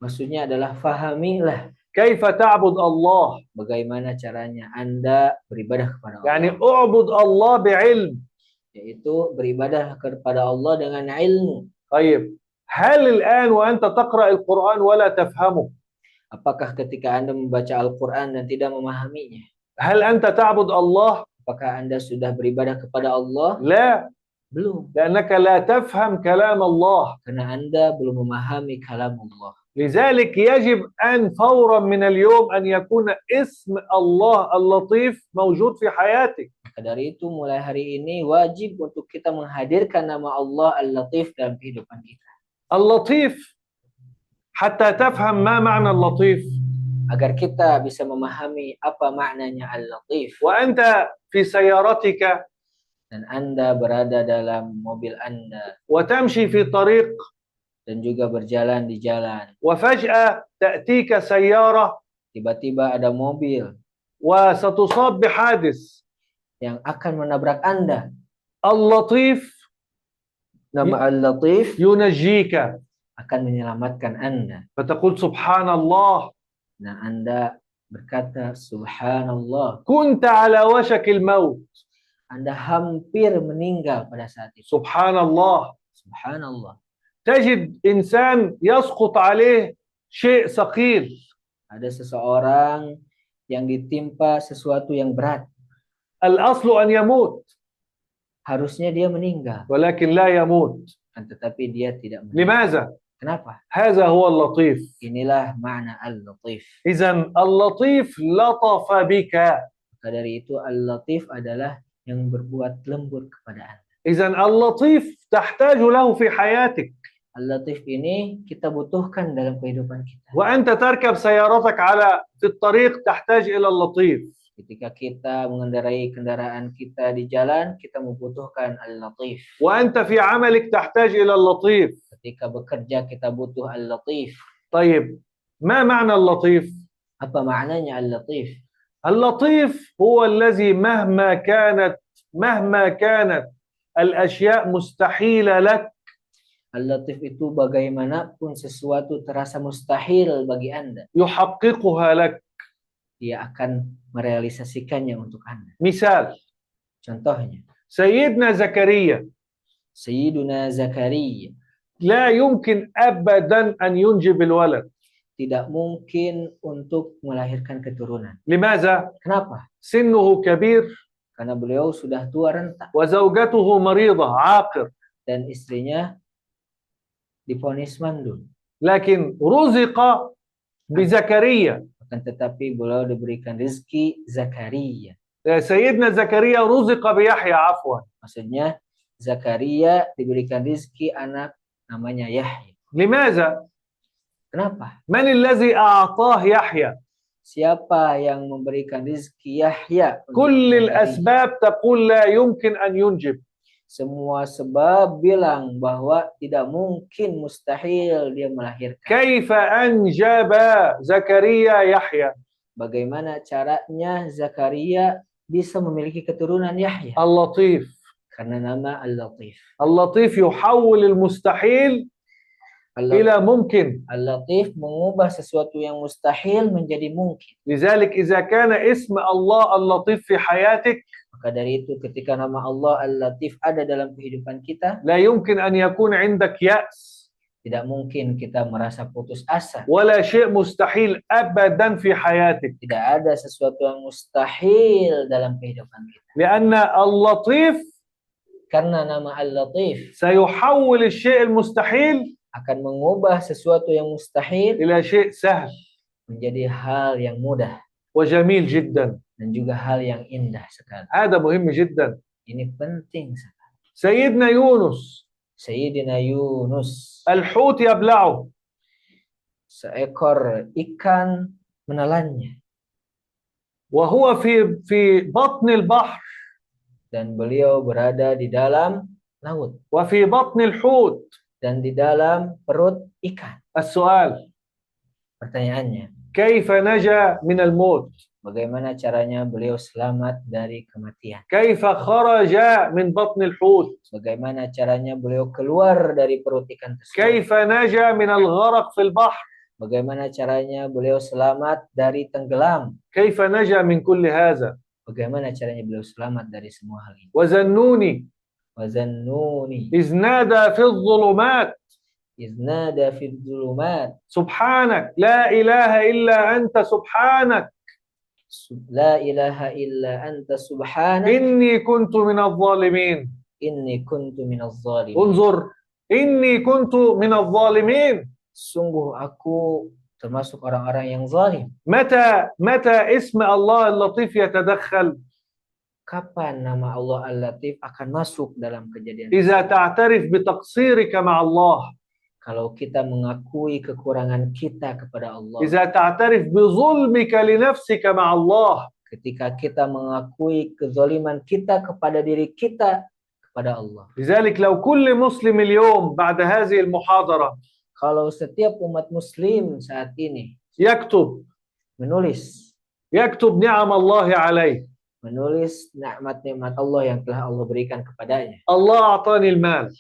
Maksudnya adalah fahamilah كيف تعبد الله. bagaimana caranya Anda beribadah kepada Allah. يعني اعبد الله بعلم. Yaitu beribadah kepada Allah dengan ilmu. طيب هل الآن وأنت تقرأ القرآن ولا تفهمه Apakah ketika Anda membaca Al-Quran dan tidak memahaminya, هل أنت تعبد الله؟ apakah Anda sudah beribadah kepada Allah? لا، Belum. لأنك لا تفهم كلام الله. Karena Anda belum memahami kalam Allah. لذلك يجب أن فورا من اليوم أن يكون اسم الله اللطيف موجود في حياتك. Maka dari itu mulai hari ini wajib untuk kita menghadirkan nama Allah Al-Latif dalam kehidupan kita. اللطيف حتى تفهم ما معنى اللطيف. Agar kita bisa memahami apa maknanya Al-Latif. وأنت في سيارتك Dan Anda berada dalam mobil Anda وتمشي في طريق dan juga berjalan di jalan. وفجأة تأتيك سيارة Tiba-tiba ada mobil وستصاب بحادث. yang akan menabrak Anda. اللطيف Nama Al-Latif ينجيك akan menyelamatkan Anda. فتقول سبحان الله Nah, Anda berkata, Subhanallah, كنت على وشك الموت. Anda hampir meninggal pada saat itu. سبحان الله. Subhanallah. تجد إنسان يسقط عليه شيء ثقيل. Ada seseorang yang ditimpa sesuatu yang berat. الأصل أن يموت Harusnya dia meninggal, ولكن لا يموت. tetapi dia tidak meninggal. لماذا؟ Kenapa? هذا هو اللطيف. Inilah makna Al-Latif. إذن اللطيف لطف بك. Maka dari itu Al-Latif adalah yang berbuat lembut kepada Anda. إذن اللطيف تحتاج له في حياتك. Al-Latif ini kita butuhkan dalam kehidupan kita. وأنت تركب سيارتك في الطريق تحتاج إلى اللطيف. Ketika kita mengendarai kendaraan kita di jalan, kita membutuhkan Al-Latif. وأنت في عملك تحتاج إلى اللطيف. Ketika bekerja kita butuh Al-Latif. طيب ما معنى اللطيف؟ Apa maknanya Al-Latif? اللطيف هو الذي مهما كانت الأشياء مستحيلة لك Al-Latif itu bagaimanapun sesuatu terasa mustahil bagi Anda, يحققها لك. Dia akan merealisasikannya untuk Anda. مثال Contohnya, سيدنا زكريا Sayyiduna Zakaria لا يمكن أبدا أن ينجب الولد. tidak mungkin untuk melahirkan keturunan. لماذا؟ Kenapa? سنه كبير Karena beliau sudah tua renta وزوجته مريضة عاقر، dan istrinya divonis mandul. لكن رزق بزكريا. Akan tetapi beliau diberikan rezeki Zakaria. سيدنا زكريا رزق بيحيى عفوا. Maksudnya Zakaria diberikan rezeki anak namanya Yahya. لماذا؟ Kenapa? من الذي أعطاه يحيى؟ Siapa yang memberikan rezeki Yahya? كل Zakaria? الأسباب تقول لا يمكن أن ينجب. Semua sebab bilang bahwa tidak mungkin, mustahil dia melahirkan. كيف أنجب زكريا يحيى؟ Bagaimana caranya Zakaria bisa memiliki keturunan Yahya? اللطيف. Karena nama Al-Latif. اللطيف يحول المستحيل إلى ممكن. Al-Latif mengubah sesuatu yang mustahil menjadi mungkin. لذلك إذا كان اسم الله اللطيف في حياتك Maka dari itu ketika nama Allah Al-Latif ada dalam kehidupan kita, لا يمكن أن يكون عندك يأس tidak mungkin kita merasa putus asa. ولا شيء مستحيل أبدا في حياتك، Tidak ada sesuatu yang mustahil dalam kehidupan kita. لأن اللطيف Karena nama Al-Latif سيحول الشيء المستحيل akan mengubah sesuatu yang mustahil إلى شيء سهل menjadi hal yang mudah وجميل جدا. dan juga hal yang indah sekali. هذا مهم جدا. Ini penting sekali. سيدنا يونس Sayyidina Yunus, الحوت يبلعه، seekor ikan menelannya وهو في بطن البحر dan beliau berada di dalam laut وفي بطن الحوت. dan di dalam perut ikan. السؤال Pertanyaannya, كيف نجا من الموت؟ bagaimana caranya beliau selamat dari kematian? كيف خرج من بطن الحوت؟ Bagaimana caranya beliau keluar dari perut ikan tersebut? كيف نجا من الغرق في البحر؟ Bagaimana caranya beliau selamat dari tenggelam? كيف نجا من كل هذا؟ Bagaimana caranya beliau selamat dari semua hal ini? وزنوني Wazannuni إذ نادى في الظلمات iznada fid dhulumat سبحانك لا إله إلا أنت سبحانك la ilaha illa anta subhanak إني كنت من الظالمين. inni kuntu minaz zalimin. انظر إني كنت من الظالمين. Sungguh aku termasuk orang-orang yang zalim. متى اسم الله اللطيف يتدخل؟ Kapan nama Allah Al-Latif akan masuk dalam kejadian? إذا تعترف بتقصيرك مع الله، Kalau kita mengakui kekurangan kita kepada Allah, إذا تعترف بظلمك لنفسك مع الله، ketika kita mengakui kezaliman kita kepada diri kita kepada Allah. لذلك لو كل مسلم اليوم بعد هذه المحاضرة Kalau setiap umat muslim saat ini يكتب menulis نعم الله عليه، nikmat-nikmat Allah yang telah Allah berikan kepadanya. الله أعطاني المال،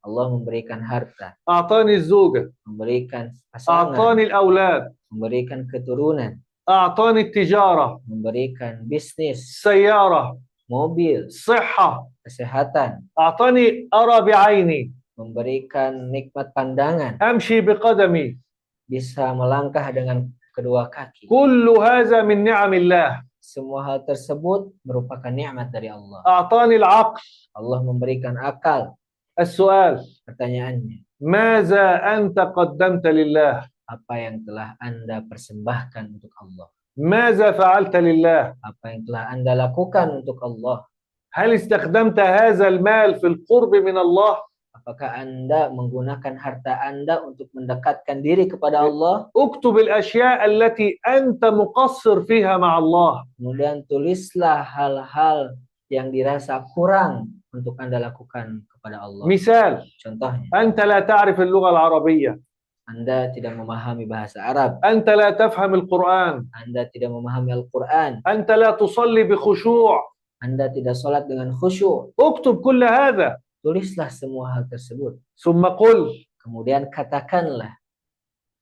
Allah memberikan harta, أعطاني الزوجة، memberikan pasangan, أعطاني الأولاد، memberikan keturunan, أعطاني التجارة، memberikan bisnis, السيارة، mobil, الصحة، kesehatan, أعطاني أرى بعيني، memberikan nikmat pandangan, أمشي بقدمي. bisa melangkah dengan kedua kaki. كل هذا من نعم الله. Semua hal tersebut merupakan nikmat dari Allah. أعطاني العقل. Allah memberikan akal. السؤال Pertanyaannya, ماذا أنت قدمت لله؟ apa yang telah Anda persembahkan untuk Allah? ماذا فعلت لله؟ Apa yang telah Anda lakukan untuk Allah? هل استخدمت هذا المال في القرب من الله؟ Apakah Anda menggunakan harta Anda untuk mendekatkan diri kepada Allah? اكتب الأشياء التي أنت مقصر فيها مع الله. Kemudian tulislah hal-hal yang dirasa kurang untuk Anda lakukan kepada Allah. مثال، Contohnya, أنت لا تعرف اللغة العربية، Anda tidak memahami bahasa Arab, أنت لا تفهم القرآن، Anda tidak memahami Al-Quran, أنت لا تصلي بخشوع. Anda tidak sholat dengan khusyuk. اكتب كل هذا. tulislah semua hal tersebut. ثم قل Kemudian katakanlah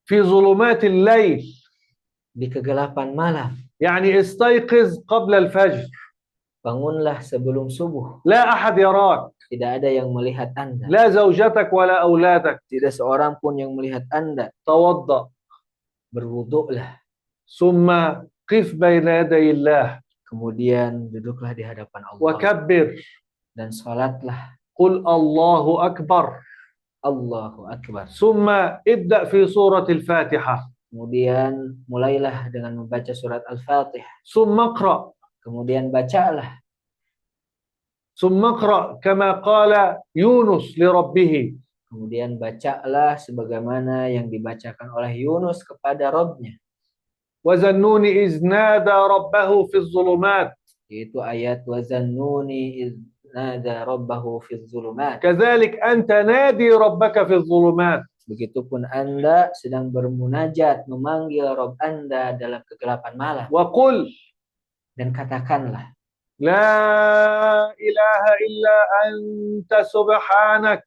في ظلمات الليل di kegelapan malam, يعني استيقظ قبل الفجر bangunlah sebelum subuh. لا أحد يراك Tidak ada yang melihat Anda. لا زوجتك ولا أولادك Tidak seorang pun yang melihat Anda. توضأ Berwuduklah. ثم قف بين يدي الله Kemudian duduklah di hadapan Allah. وكبر Dan salatlah. قل الله أكبر Allahu Akbar. ثم ابدأ في سورة الفاتحة Kemudian mulailah dengan membaca surat Al-Fatihah. ثم اقرأ Kemudian bacalah. ثم اقرأ كما قال يونس لربه Kemudian bacalah sebagaimana yang dibacakan oleh Yunus kepada Rabb-Nya. وذنون إذ نادى ربه في الظلمات Yaitu ayat wazannuni idz nada rabbahu fi dzulumat. كذلك أنت نادي ربك في الظلمات Begitupun Anda sedang bermunajat memanggil Rabb Anda dalam kegelapan malam. وقل Dan katakanlah, لا إله إلا أنت سبحانك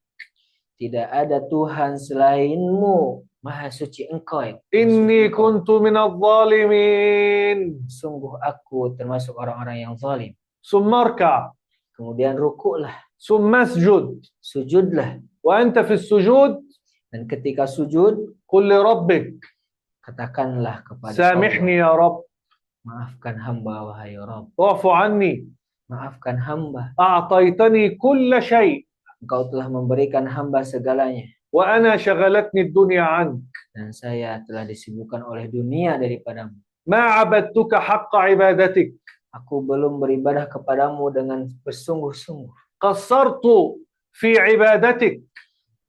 tidak ada Tuhan selainmu, maha suci Engkau. إني كنت من الظالمين Sungguh aku termasuk orang-orang yang zalim. ثم اركع Kemudian rukuklah, ثم اسجد sujudlah. وأنت في السجود Dan ketika sujud, قل لربك katakanlah kepada سامحني Allah, يا رب maafkan hamba wahai Rabb, واعف عني maafkan hamba. أعطيتني كل شيء Engkau telah memberikan hamba segalanya. وأنا شغلتني الدنيا عنك Dan saya telah disibukkan oleh dunia daripadamu. ما عبدتك حق عبادتك Aku belum beribadah kepadamu dengan bersungguh-sungguh. قصرت في عبادتك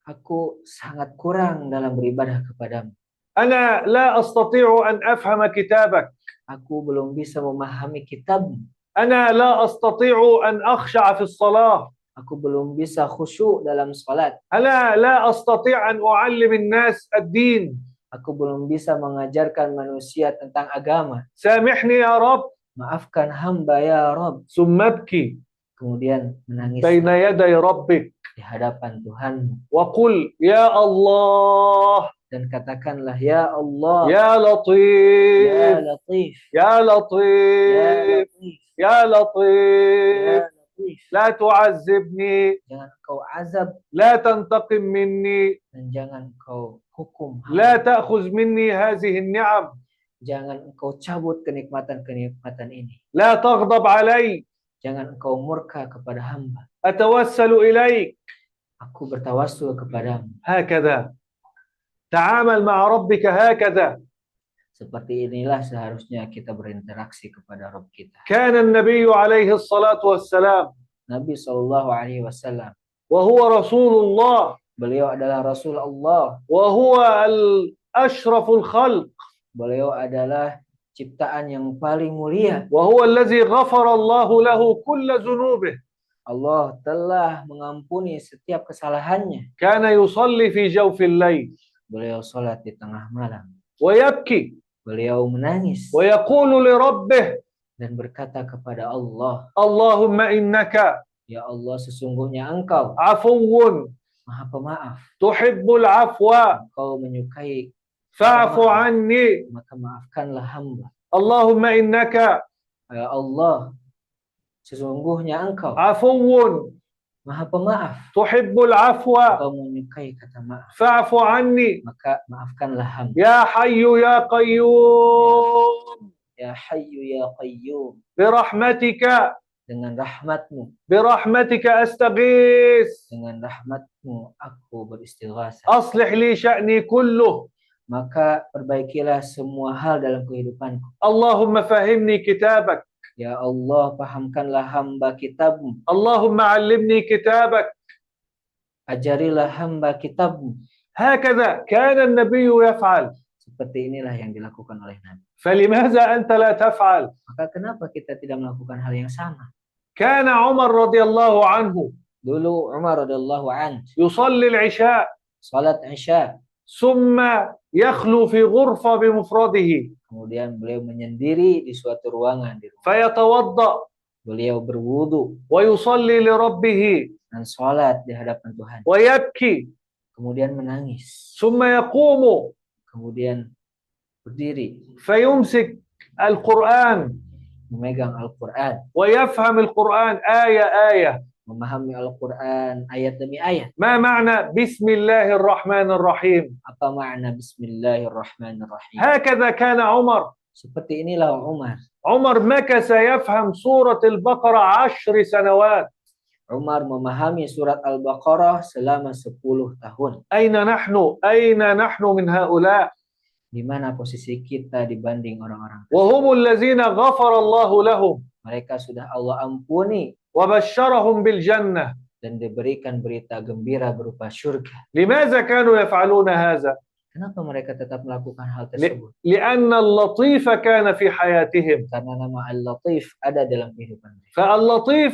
Aku sangat kurang dalam beribadah kepadamu. أنا لا أستطيع أن أفهم كتابك Aku belum bisa memahami kitabmu. أنا لا أستطيع أن أخشع في الصلاة Aku belum bisa khusyuk dalam salat. أنا لا أستطيع أن أعلم الناس الدين Aku belum bisa mengajarkan manusia tentang agama. سامحني يا رب Maafkan hamba ya Rabb. ثم ابكي Kemudian menangis بين يدي ربك di hadapan Tuhanmu. وقل يا الله Dan katakanlah, ya Allah, يا ya لطيف Latif, يا ya لطيف Latif, يا ya لطيف Latif. لا تعذبني Jangan kau azab لا تنتقم مني dan jangan kau hukum. لا تأخذ مني هذه النعم Jangan engkau cabut kenikmatan-kenikmatan ini. لا تغضب علي Jangan engkau murka kepada hamba. أتوسل إليك Aku bertawassul kepadamu. هكذا تعامل مع ربك هكذا Seperti inilah seharusnya kita berinteraksi kepada Rabb kita. كان النبي عليه الصلاة والسلام Nabi SAW, وهو رسول الله beliau adalah Rasul Allah. وهو الأشرف الخلق Beliau adalah ciptaan yang paling mulia. وهو الذي غفر الله له كل ذنوبه Allah telah mengampuni setiap kesalahannya. كان يصلي في جوف الليل Beliau sholat di tengah malam. ويبكي Beliau menangis ويقول لربه dan berkata kepada Allah, اللهم إنك ya Allah, sesungguhnya Engkau عفو Maha Pemaaf. تحب العفو Engkau menyukai, فاعف عني maka maafkanlah hamba. اللهم إنك Ya Allah, sesungguhnya Engkau عفو Maha Pemaaf. تحب العفو Engkau menyukai kata maaf, فاعف عني maka maafkanlah hamba. يا حي يا قيوم Ya Hayyu ya Qayyum, برحمتك dengan rahmatmu, برحمتك أستغيث dengan rahmatmu aku beristighatsah. أصلح لي شأني كله Maka perbaikilah semua hal dalam kehidupanku. اللهم فهمني كتابك Ya Allah, pahamkanlah hamba kitabmu. اللهم علمني كتابك Ajarilah hamba kitabmu. هكذا كان النبي يفعل Seperti inilah yang dilakukan oleh Nabi. فلماذا أنت لا تفعل Maka kenapa kita tidak melakukan hal yang sama? كان عمر رضي الله عنه Dulu Umar radhiyallahu anhu يصلي العشاء salat Isya, ثم يخلو في غرفة بمفرده kemudian beliau menyendiri di suatu ruangan di rumah. فيتوضأ beliau berwudu ويصلي لربه dan sholat di hadapan Tuhan, ويبكي kemudian menangis, ثم يقوم kemudian berdiri فيمسك القرآن memegang Al-Quran, ويفهم القرآن آية آية. memahami Al-Quran ayat demi ayat. ما معنى بسم الله الرحمن الرحيم؟ Apa makna Bismillahirrahmanirrahim? هكذا كان عمر. Seperti inilah Umar. عمر مكث يفهم سورة البقرة 10 سنوات. Umar memahami surat Al-Baqarah selama 10 tahun. أين نحن؟ أين نحن من هؤلاء؟ Di mana posisi kita dibanding orang-orang? وهم الذين غفر الله لهم Mereka sudah Allah ampuni وبشرهم بالجنة. dan diberikan berita gembira berupa surga. لماذا كانوا يفعلون هذا؟ Kenapa mereka tetap melakukan hal tersebut? لأن اللطيف كان في حياتهم. Karena nama Al-Latif ada dalam kehidupan mereka. فاللطيف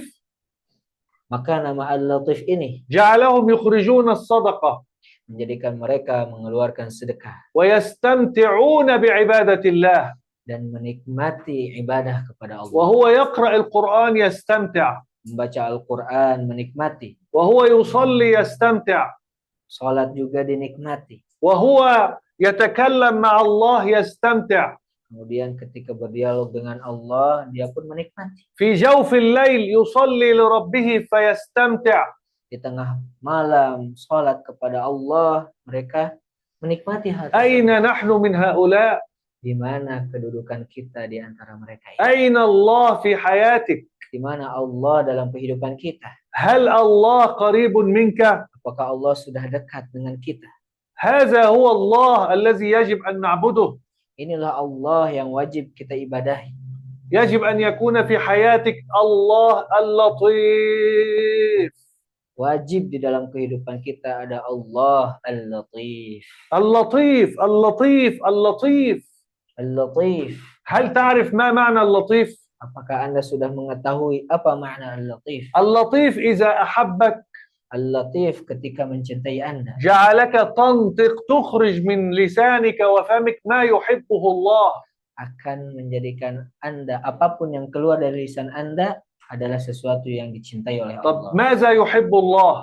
Maka nama Al-Latif ini جعلهم يخرجون الصدقة menjadikan mereka mengeluarkan sedekah ويستمتعون بعبادة الله. dan menikmati ibadah kepada Allah. وهو يقرأ القرآن يستمتع. Membaca Al-Quran menikmati. وهو يصلي يستمتع. Salat juga dinikmati. وهو يتكلم مع الله يستمتع. Kemudian ketika berdialog dengan Allah, dia pun menikmati. في جوف الليل يصلي لربه فيستمتع. Di tengah malam, salat kepada Allah, mereka menikmati hal أين tersebut. نحن من هؤلاء؟ Di mana kedudukan kita di antara mereka ini? أين الله في حياتك؟ Di mana Allah dalam kehidupan kita? هل الله قريب منك؟ Apakah Allah sudah dekat dengan kita? هذا هو الله الذي يجب أن نعبده. Inilah Allah yang wajib kita ibadahi. يجب أن يكون في حياتك الله اللطيف. Wajib di dalam kehidupan kita ada Allah Al-Latif. اللطيف اللطيف اللطيف. Al-Latif. هل تعرف ما معنى اللطيف؟ Apakah Anda sudah mengetahui apa makna Al-Latif? اللطيف إذا أحبك Al-Latif ketika mencintai Anda جعلك تنطق تخرج من لسانك وفمك ما يحبه الله. akan menjadikan Anda, apapun yang keluar dari lisan Anda adalah sesuatu yang dicintai oleh طب Allah. ماذا يحب الله؟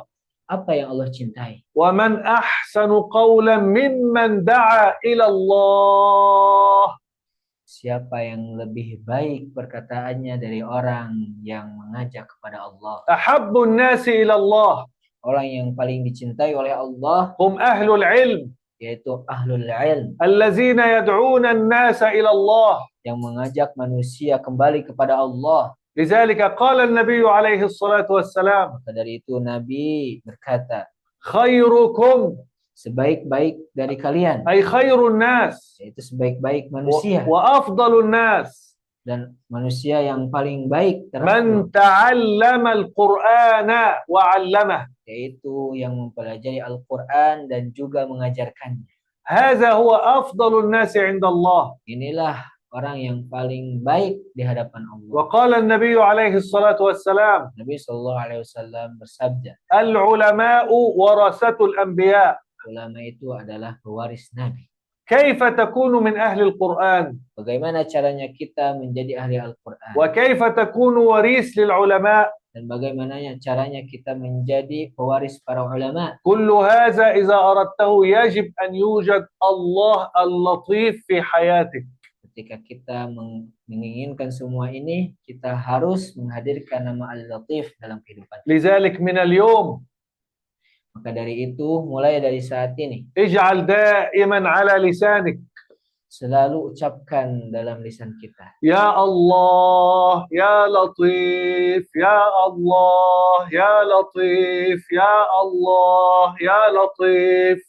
Apa yang Allah cintai? ومن أحسن قولا ممن دعا إلى الله. Siapa yang lebih baik perkataannya dari orang yang mengajak kepada Allah? أحب الناس إلى الله Orang yang paling dicintai oleh Allah هم أهل العلم yaitu ahlul ilm, الذين يدعون الناس إلى الله. yang mengajak manusia kembali kepada Allah. لذلك قال النبي عليه الصلاة والسلام Maka dari itu Nabi berkata, خيركم sebaik-baik dari kalian, أي خير الناس yaitu sebaik-baik manusia, وأفضل الناس dan manusia yang paling baik من terakhir, تعلم القرآن وعلمه. yaitu yang mempelajari Al-Quran dan juga mengajarkannya. هذا هو أفضل الناس عند الله. Inilah orang yang paling baik di hadapan Allah. وقال النبي عليه الصلاة والسلام Nabi SAW bersabda, العلماء ورثة الأنبياء. ulama itu adalah pewaris Nabi. كيف تكون من أهل القرآن؟ Bagaimana caranya kita menjadi ahli Al-Quran? وكيف تكون وريث للعلماء؟ Dan bagaimana caranya kita menjadi pewaris para ulama? كل هذا إذا أردته يجب أن يوجد الله اللطيف في حياتك. Ketika kita menginginkan semua ini, kita harus menghadirkan nama Al-Latif dalam kehidupan. لذلك من اليوم Maka dari itu, mulai dari saat ini, اجعل دائما على لسانك selalu ucapkan dalam lisan kita, يا الله يا لطيف يا الله يا لطيف يا الله يا لطيف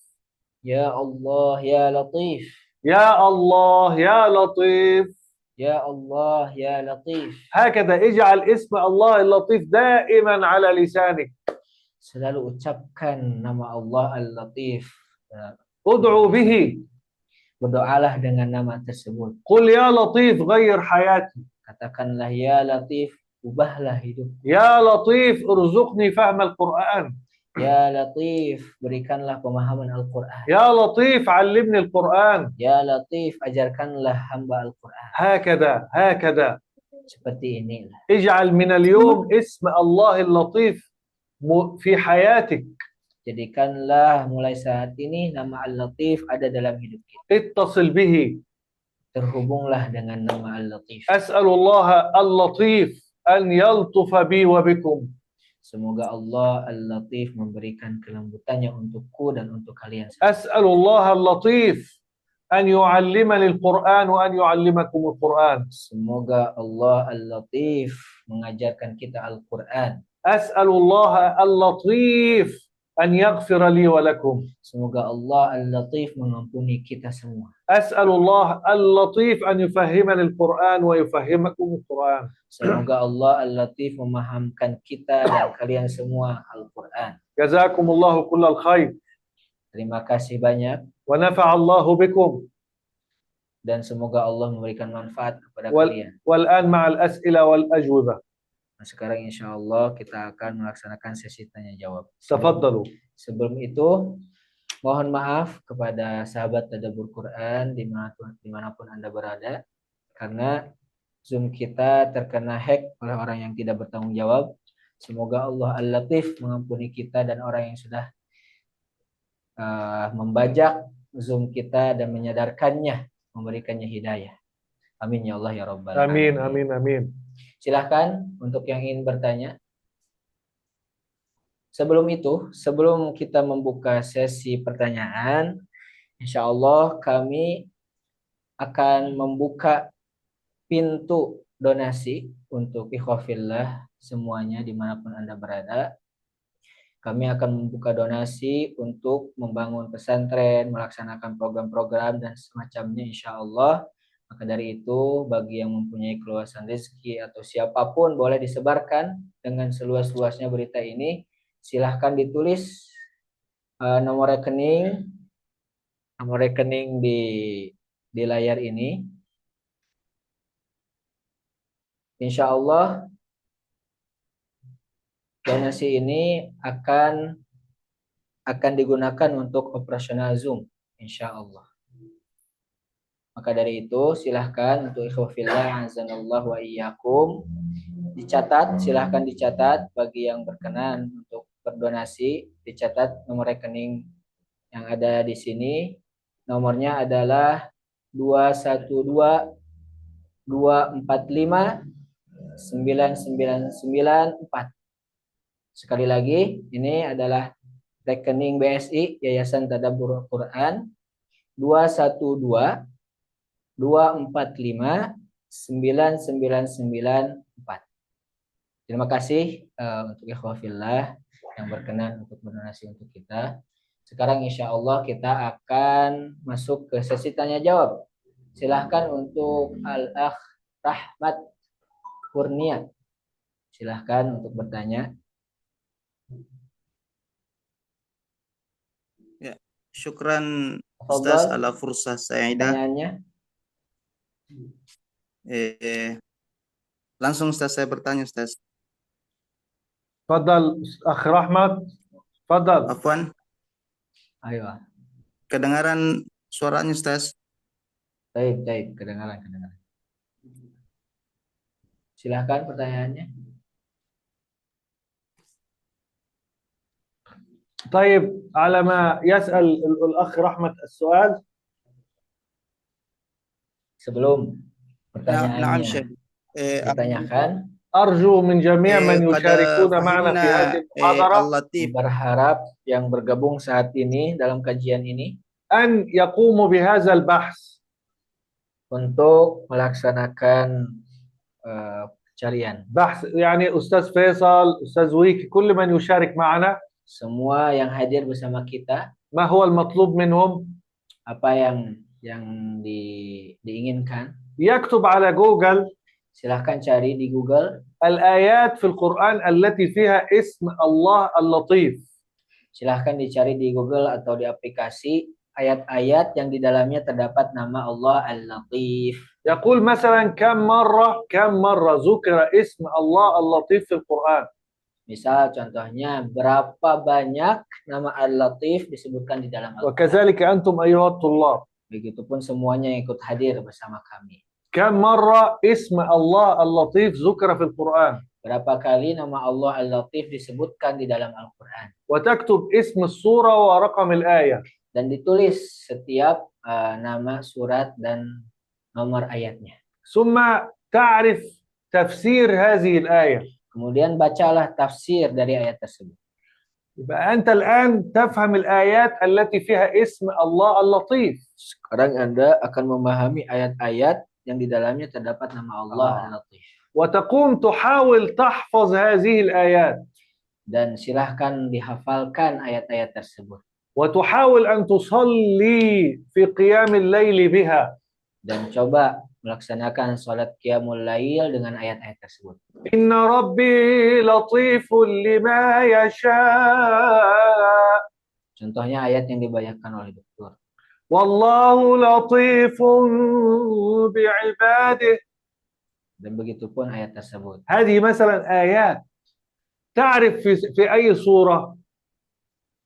Ya Allah, Ya Latif, يا الله يا لطيف. Ya Allah, Ya Latif. هكذا اجعل اسم الله اللطيف دائما على لسانك. Selalu ucapkan nama Allah Al-Latif. ادعو به. Berdoalah dengan nama tersebut. قل يا لطيف غير حياتي. Katakanlah, Ya Latif, ubahlah hidup. يا لطيف ارزقني فهم القرآن. Ya Latif, berikanlah pemahaman Al-Quran. يا لطيف علمني القرآن. Ya Latif, ajarkanlah hamba Al-Quran. هكذا هكذا Seperti inilah. اجعل من اليوم اسم الله اللطيف في حياتك. Jadikanlah mulai saat ini nama Al-Latif ada dalam hidup kita. اتصل به. Terhubunglah dengan nama Al-Latif. أسأل الله اللطيف أن يلطف بي وبكم. Semoga Allah Al-Latif memberikan kelembutannya untukku dan untuk kalian semua. أسأل الله اللطيف أن يعلمني القرآن وأن يعلمكم القرآن. Semoga Allah Al-Latif mengajarkan kita Al-Quran. أسأل الله اللطيف أن يغفر لي ولكم. Semoga Allah Al-Latif mengampuni kita semua. أسأل الله اللطيف أن يفهمني القرآن ويفهمكم القرآن. Semoga Allah Al-Latif memahamkan kita dan kalian semua Al-Quran. جزاكم الله كل الخير. Terima kasih banyak. ونفع الله بكم. Dan semoga Allah memberikan manfaat kepada kalian. والآن مع الأسئلة والأجوبة. Nah, sekarang insya Allah kita akan melaksanakan sesi tanya jawab. تفضلوا. Sebelum itu, mohon maaf kepada sahabat Tadabbur Quran dimanapun Anda berada, karena Zoom kita terkena hack oleh orang yang tidak bertanggung jawab. Semoga Allah Al-Latif mengampuni kita dan orang yang sudah membajak Zoom kita dan menyadarkannya, memberikannya hidayah. Amin ya Allah ya Rabbal Amin, Alamin. amin, amin. Silahkan untuk yang ingin bertanya. Sebelum kita membuka sesi pertanyaan, insya Allah kami akan membuka pintu donasi untuk ikhwafillah semuanya dimanapun Anda berada. Kami akan membuka donasi untuk membangun pesantren, melaksanakan program-program dan semacamnya insya Allah. Maka dari itu, bagi yang mempunyai keluasan rezeki atau siapapun boleh disebarkan dengan seluas-luasnya berita ini. Silahkan ditulis nomor rekening di layar ini. Insya Allah donasi ini akan digunakan untuk operasional Zoom, insya Allah. Maka dari itu silahkan untuk ikhwafillah azanallahu wa iyyakum silahkan dicatat bagi yang berkenan untuk berdonasi, dicatat nomor rekening yang ada di sini. Nomornya adalah 212-245-9994. Sekali lagi, ini adalah rekening BSI Yayasan Tadabbur Quran 212-245-9994. Terima kasih untuk ikhwafillah yang berkenan untuk berdonasi untuk kita. Sekarang insya Allah kita akan masuk ke sesi tanya jawab. Silahkan untuk Al-Akh Rahmat Kurnia. Silahkan untuk bertanya. Ya, syukran Ustaz ala fursah sa'idah. Pertanyaannya. Langsung Ustaz saya bertanya Ustaz. Fadal Akh Rahmat. Fadal. Afwan. Ayo. Kedengaran suaranya Ustaz? Baik, kedengaran. Silahkan pertanyaannya. طيب على ما يسأل الأخ رحمة السؤال. Sebelum pertanyaannya ditanyakan, أرجو من جميع من يشاركون معنا في هذه المحاضرة berharap yang bergabung saat ini dalam kajian ini أن يقوموا بهذا البحث untuk melaksanakan pencarian. بحث يعني أستاذ فيصل أستاذ ويكي كل من يشارك معنا. Semua yang hadir bersama kita, ما هو المطلوب منهم؟ apa yang diinginkan, يكتب على جوجل silahkan cari di Google الآيات في القرآن التي فيها اسم الله اللطيف. Silahkan dicari di Google atau di aplikasi ayat-ayat yang di dalamnya terdapat nama Allah Al-Latif. يقول مثلا كم مرة ذكر اسم الله اللطيف في القرآن. Misal contohnya berapa banyak nama Al-Latif disebutkan di dalam Al-Quran. وكذلك أنتم أيها الطلاب. Begitupun semuanya yang ikut hadir bersama kami. كم مرة اسم الله اللطيف ذكر في القرآن؟ Berapa kali nama Allah Al-Latif disebutkan di dalam Al-Quran? وتكتب اسم السورة ورقم الآية. Dan ditulis setiap nama surat dan nomor ayatnya. ثم تعرف تفسير هذه الآية. Kemudian bacalah tafsir dari ayat tersebut. يبقى أنت الآن تفهم الآيات التي فيها اسم الله اللطيف. Sekarang Anda akan memahami ayat-ayat yang di dalamnya terdapat nama Allah Al-Latif. وتقوم تحاول تحفظ هذه الآيات. Dan silahkan dihafalkan ayat-ayat tersebut. وتحاول أن تصلي في قيام الليل بها. Dan coba melaksanakan sholat qiyamul lail dengan ayat-ayat tersebut. إن ربي لطيف لما يشاء. Contohnya ayat yang dibacakan oleh dokter. والله لطيف بعباده. Dan begitu pun ayat tersebut. هذه مثلا آيات تعرف في أي سورة.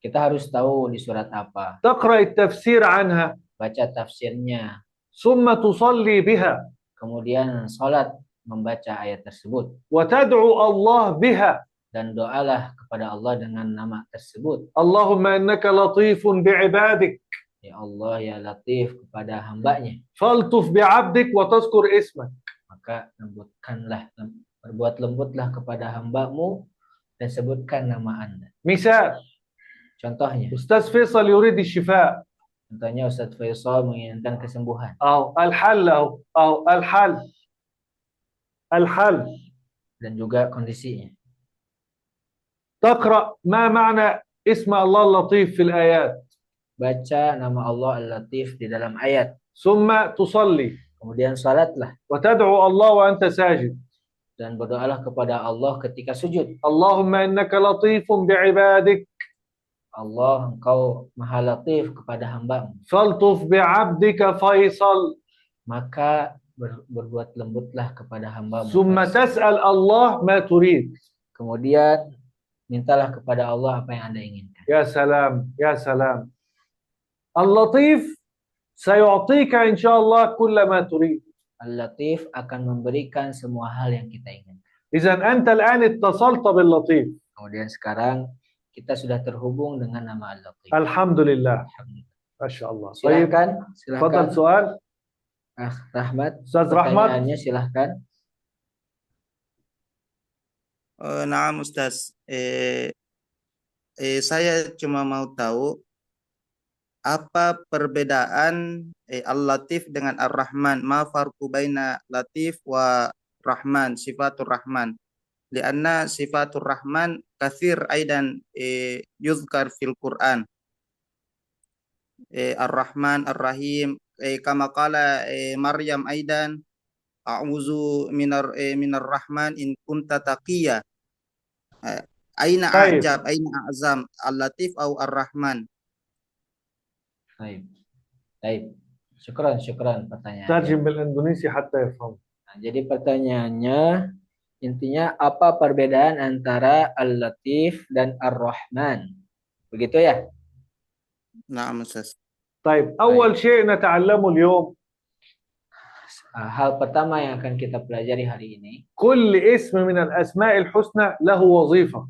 Kita harus tahu di surat apa. تقرأ التفسير عنها. Baca tafsirnya. ثم تصلي بها. Kemudian sholat membaca ayat tersebut. وتدعو الله بها. Dan doalah kepada Allah dengan nama tersebut. اللهم إنك لطيف بعبادك. Ya Allah ya Latif kepada hambanya. فالطف بعبدك وتذكر اسمك. Maka berbuat lembutlah kepada hambamu dan sebutkan nama Anda. مثال. Contohnya, أستاذ فيصل يريد الشفاء. contohnya Ustadz Faisal menginginkan kesembuhan. أو الحل أو الحل. Dan juga kondisinya. تقرأ ما معنى اسم الله اللطيف في الآيات. Baca nama Allah Al-Latif di dalam ayat. ثم تصلي. Kemudian salatlah. وتدعو الله وأنت ساجد. Dan berdoalah kepada Allah ketika sujud. اللهم إنك لطيف بعبادك. Allah, engkau maha latif kepada hambamu. فالطف بعبدك فيصل. Maka berbuat lembutlah kepada hambamu. ثم تسأل الله ما تريد. Kemudian mintalah kepada Allah apa yang Anda inginkan. يا سلام يا سلام. اللطيف سيعطيك إن شاء الله كل ما تريد. Al-Latif akan memberikan semua hal yang kita inginkan. إذا أنت الآن اتصلت باللطيف. Kemudian sekarang kita sudah terhubung dengan nama Al-Latif. الحمد لله. Alhamdulillah. ما شاء الله. طيب. Silakan, تفضل silakan. سؤال. Rahmat, أستاذ رحمت. pertanyaannya silahkan. Naam Ustaz. Saya cuma mau tahu apa perbedaan Al-Latif dengan Ar-Rahman? Ma farqu baina Latif wa Rahman, sifatur Rahman. Lianna sifatur Rahman kathir aidan yuzkar fil Quran. Ar-Rahman, Ar-Rahim, kama qala Maryam aidan a'udzu minar Rahman in kunta taqiyya. Aina Baik. ajab, aina azam, Al-Latif au Ar-Rahman? Baik. Baik. Syukran pertanyaannya. ترجم بالإندونيسي حتى يفهم. Nah, jadi pertanyaannya intinya apa perbedaan antara Al-Latif dan Ar-Rahman? Begitu ya? Naam Ustaz. طيب أول شيء نتعلمه اليوم Hal pertama yang akan kita pelajari hari ini, كل اسم من الأسماء الحسنى له وظيفة.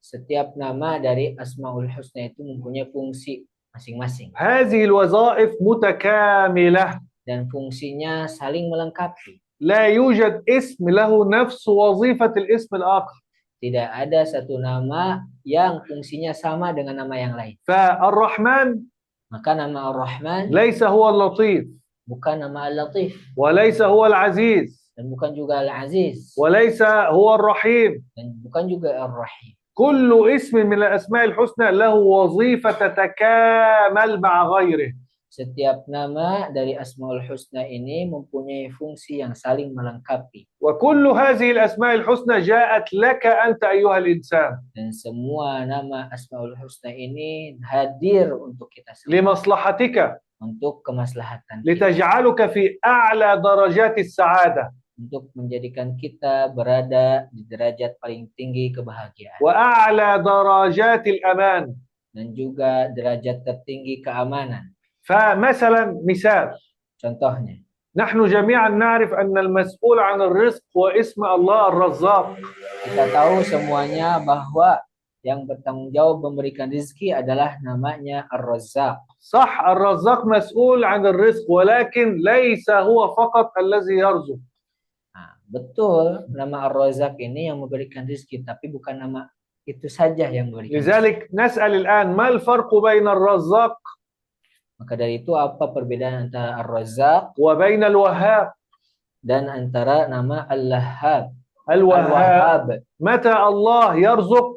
setiap nama dari Asmaul Husna itu mempunyai fungsi masing-masing. هذه الوظائف متكاملة. Dan fungsinya saling melengkapi. لا يوجد اسم له نفس وظيفة الاسم الآخر. Tidak ada satu nama yang fungsinya sama dengan nama yang lain. فالرحمن Maka nama Ar-Rahman ليس هو اللطيف bukan nama Al-Latif وليس هو العزيز dan bukan juga Al-Aziz وليس هو الرحيم. dan bukan juga Ar-Rahim. كل اسم من الأسماء الحسنى له وظيفة تتكامل مع غيره. Setiap nama dari Asmaul Husna ini mempunyai fungsi yang saling melengkapi. وكل هذه الأسماء الحسنى جاءت لك أنت أيها الإنسان Dan semua nama Asmaul Husna ini hadir untuk kita semua. لمصلحتك. Untuk kemaslahatan kita. لتجعلك في أعلى درجات السعادة Untuk menjadikan kita berada di derajat paling tinggi kebahagiaan. وأعلى درجات الأمان. Dan juga derajat tertinggi keamanan. فمثلا مثال Contohnya, نحن جميعا نعرف أن المسؤول عن الرزق هو اسم الله الرزاق. Kita tahu semuanya bahwa yang bertanggung jawab memberikan rezeki adalah namanya Ar-Razzaq. صح الرزاق مسؤول عن الرزق ولكن ليس هو فقط الذي يرزق. Nah, betul, nama Ar-Razzaq ini yang memberikan rezeki, tapi bukan nama itu saja yang memberikan rezeki. لذلك نسأل الآن ما الفرق بين الرزاق Maka dari itu apa perbedaan antara Ar-Razzaq وبين الوهاب؟ dan antara nama Al-Lahhab? الوهاب Al-Wahhab. متى الله يرزق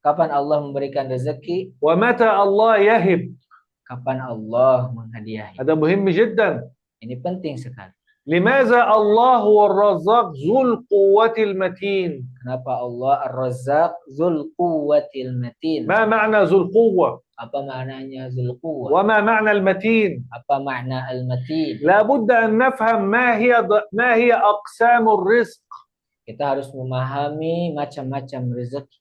Kapan Allah memberikan rezeki? ومتى الله يهب. Kapan Allah menghadiahi? هذا مهم جدا. Ini penting sekali. لماذا الله هو الرزاق ذو القوة المتين؟ Kenapa Allah Ar-Razzaq Dzul Quwwatil Matin? ما معنى ذو القوة؟ Apa maknanya Dzul Quwwah? وما معنى المتين؟ Apa makna Al-Matin? لابد أن نفهم ما هي أقسام الرزق. Kita harus memahami macam-macam rezeki.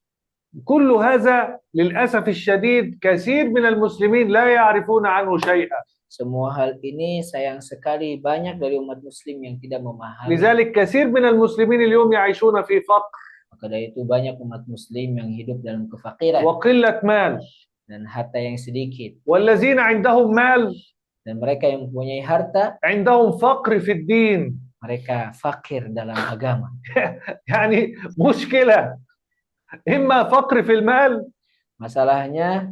كل هذا للأسف الشديد كثير من المسلمين لا يعرفون عنه شيئا. Semua hal ini sayang sekali banyak dari umat muslim yang tidak memahami. لذلك كثير من المسلمين اليوم يعيشون في فقر Maka dari itu banyak umat muslim yang hidup dalam kefakiran وقلة مال، dan harta yang sedikit. والذين عندهم مال Dan mereka yang mempunyai harta, عندهم فقر في الدين. mereka fakir dalam agama. يعني مشكلة، إما فقر في المال Masalahnya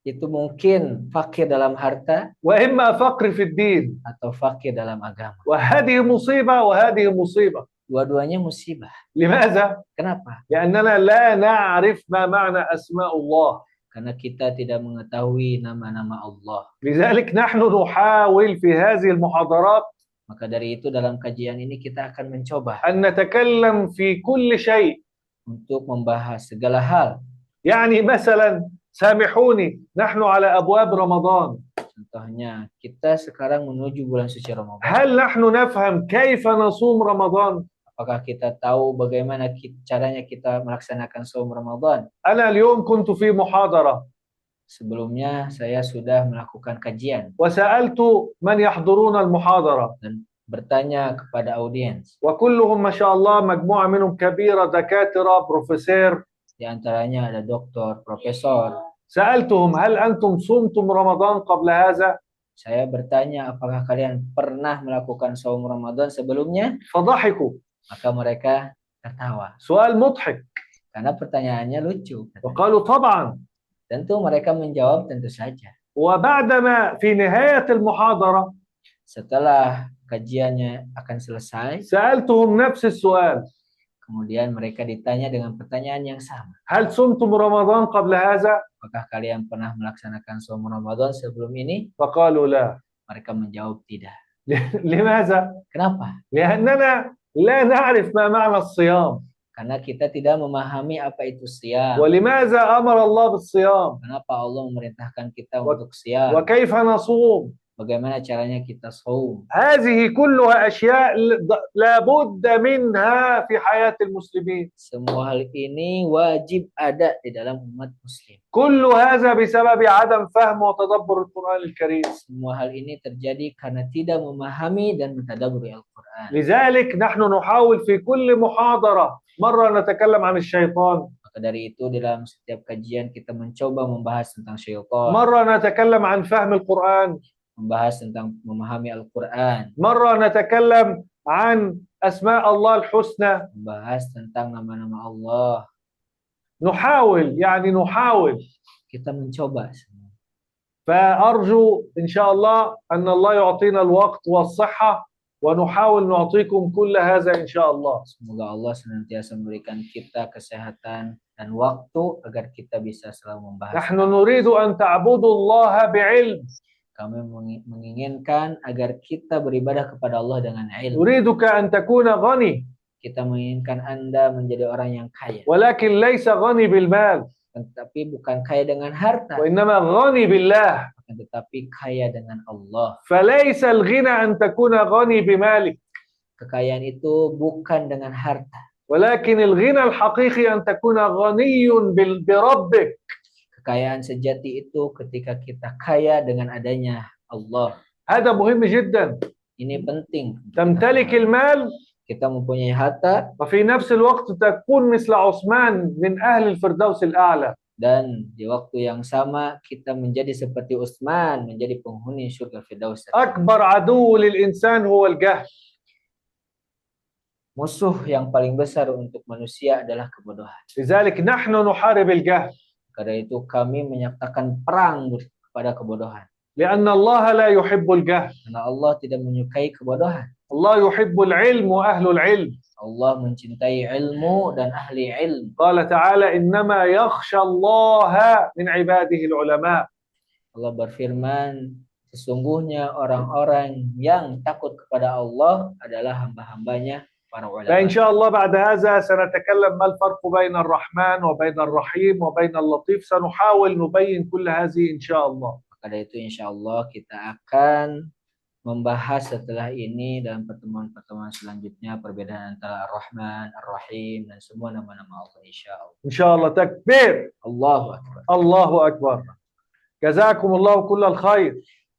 itu mungkin fakir dalam harta وإما فقر في الدين، atau fakir dalam agama. وهذه مصيبة وهذه مصيبة. Dua-duanya musibah. لماذا؟ Kenapa? لأننا لا نعرف ما معنى أسماء الله. Karena kita tidak mengetahui nama-nama Allah. لذلك نحن نحاول في هذه المحاضرات Maka dari itu dalam kajian ini kita akan mencoba أن نتكلم في كل شيء. untuk membahas segala hal. يعني مثلا سامحوني نحن على أبواب رمضان، Contohnya, kita sekarang menuju bulan suci Ramadan. هل نحن نفهم كيف نصوم رمضان؟ Apakah kita tahu bagaimana caranya kita melaksanakan saum Ramadan? أنا اليوم كنت في محاضرة Sebelumnya saya sudah melakukan kajian وسألت من يحضرون المحاضرة dan bertanya kepada audiens. وكلهم ما شاء الله مجموعة منهم كبيرة دكاترة بروفيسور. Di antaranya ada doktor, profesor. سألتهم هل أنتم صمتم رمضان قبل هذا؟ Saya bertanya apakah kalian pernah melakukan saum Ramadan sebelumnya? فضحكوا. Maka mereka tertawa سؤال مضحك. karena pertanyaannya lucu. وقالوا طبعا. Tentu mereka menjawab tentu saja. وبعدما في نهاية المحاضرة Setelah kajiannya akan selesai, سألتهم نفس السؤال kemudian mereka ditanya dengan pertanyaan yang sama. هل صمتم رمضان قبل هذا؟ Apakah kalian pernah melaksanakan saum Ramadan sebelum ini? فقالوا لا. Mereka menjawab tidak. لماذا؟ Kenapa? لأننا لا نعرف ما معنى الصيام. Karena kita tidak memahami apa itu siam. ولماذا أمر الله بالصيام؟ Kenapa Allah memerintahkan kita untuk siam? وكيف نصوم؟ Bagaimana caranya kita saum? هذه كلها أشياء لابد منها في حياة المسلمين. Semua hal ini wajib ada di dalam umat muslim. كل هذا بسبب عدم فهم وتدبر القرآن الكريم. Semua hal ini terjadi karena tidak memahami dan mentadabburi Al-Quran. لذلك نحن نحاول في كل محاضرة مرة نتكلم عن الشيطان، Maka dari itu dalam setiap kajian kita mencoba membahas tentang syaitan, مرة نتكلم عن فهم القرآن، membahas tentang memahami Al-Quran, مرة نتكلم عن أسماء الله الحسنى. membahas tentang nama-nama Allah. نحاول Kita mencoba semua. فأرجو إن شاء الله أن الله يعطينا الوقت والصحة ونحاول نعطيكم كل هذا إن شاء الله. Semoga Allah senantiasa memberikan kita kesehatan dan waktu agar kita bisa selalu membahas. نحن نريد أن تعبدوا الله بعلم. Kami menginginkan agar kita beribadah kepada Allah dengan ilmu. نريدك أن تكون غني Kita menginginkan Anda menjadi orang yang kaya, ولكن ليس غني بالمال tetapi bukan kaya dengan harta, وإنما غني بالله. tetapi kaya dengan Allah. فليس الغنى أن تكون غني بمالك، Kekayaan itu bukan dengan harta, ولكن الغنى الحقيقي أن تكون غني بربك. kekayaan sejati itu ketika kita kaya dengan adanya Allah. هذا مهم جدا. Ini penting. تمتلك المال Kita mempunyai harta وفي نفس الوقت تكون مثل عثمان من أهل الفردوس الأعلى. dan di waktu yang sama kita menjadi seperti Utsman, menjadi penghuni surga Firdaus. أكبر عدو للإنسان هو الجهل. Musuh yang paling besar untuk manusia adalah kebodohan. لذلك نحن نحارب الجهل Karena itu kami menyatakan perang kepada kebodohan. لأن الله لا يحب الجهل. Karena Allah tidak menyukai kebodohan. الله يحب العلم وأهل العلم. Allah mencintai ilmu dan ahli ilmu. قال تعالى إنما يخشى الله من عباده العلماء. Allah berfirman, sesungguhnya orang-orang yang takut kepada Allah adalah hamba-hambanya para فإن ulama. شاء الله بعد هذا سنتكلم ما الفرق بين الرحمن وبين الرحيم وبين اللطيف. سنحاول نبين كل هذه إن شاء الله. Maka dari itu insya Allah kita akan membahas setelah ini dalam pertemuan-pertemuan selanjutnya perbedaan antara Ar-Rahman, Ar-Rahim dan semua nama-nama Allah insya Allah. إن شاء الله. تكبير. Allahu Akbar. الله أكبر. جزاكم الله كل الخير.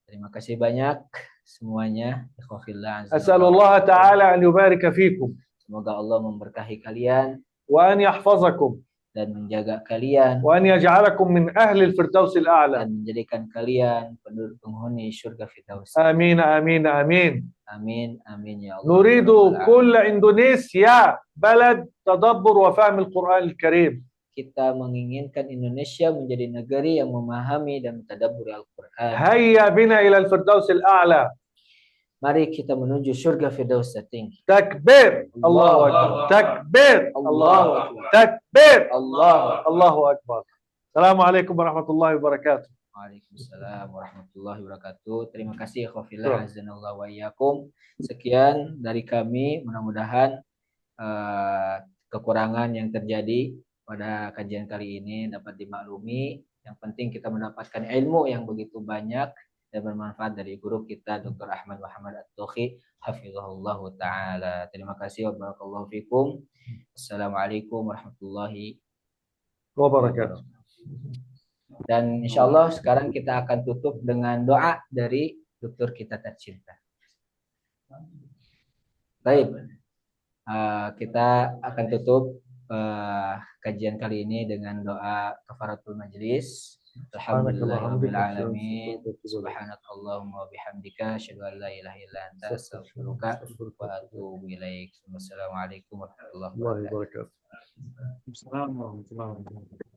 Terima kasih banyak semuanya. Ikhwafillah azza أسأل wa الله jalla. تعالى أن يبارك فيكم Semoga Allah memberkahi kalian وأن يحفظكم dan menjaga kalian وأن يجعلكم من أهل الفردوس الأعلى. dan menjadikan kalian penduduk penghuni surga Firdaus. آمين آمين آمين. Amin amin ya Allah. نريد كل إندونيسيا بلد تدبر وفهم القرآن الكريم. Kita menginginkan Indonesia menjadi negeri yang memahami dan mentadabburi Al-Qur'an. هيا بنا إلى الفردوس الأعلى. Mari kita menuju surga Firdaus tertinggi. تكبير. الله أكبر. تكبير. الله أكبر. تكبير. الله أكبر. السلام عليكم ورحمة الله وبركاته. Waalaikumsalam warahmatullahi wabarakatuh. Terima kasih khafillah azanallahu wa iyyakum. Sekian dari kami, mudah-mudahan kekurangan yang terjadi pada kajian kali ini dapat dimaklumi. Yang penting kita mendapatkan ilmu yang begitu banyak dan bermanfaat dari guru kita Dr. Ahmad Muhammad At-Tuhi hafizahullah taala. Terima kasih wa barakallahu fikum. Assalamualaikum warahmatullahi وبركاته. Dan insya Allah sekarang kita akan tutup dengan doa dari dokter kita tercinta. Baik, kita akan tutup kajian kali ini dengan doa kafaratul majlis. Alhamdulillahirabbil alamin. Subhanakallahumma wa bihamdika asyhadu an la ilaha illa anta astaghfiruka wa atubu ilaik. Wassalamualaikum warahmatullahi wabarakatuh. Assalamualaikum warahmatullahi wabarakatuh.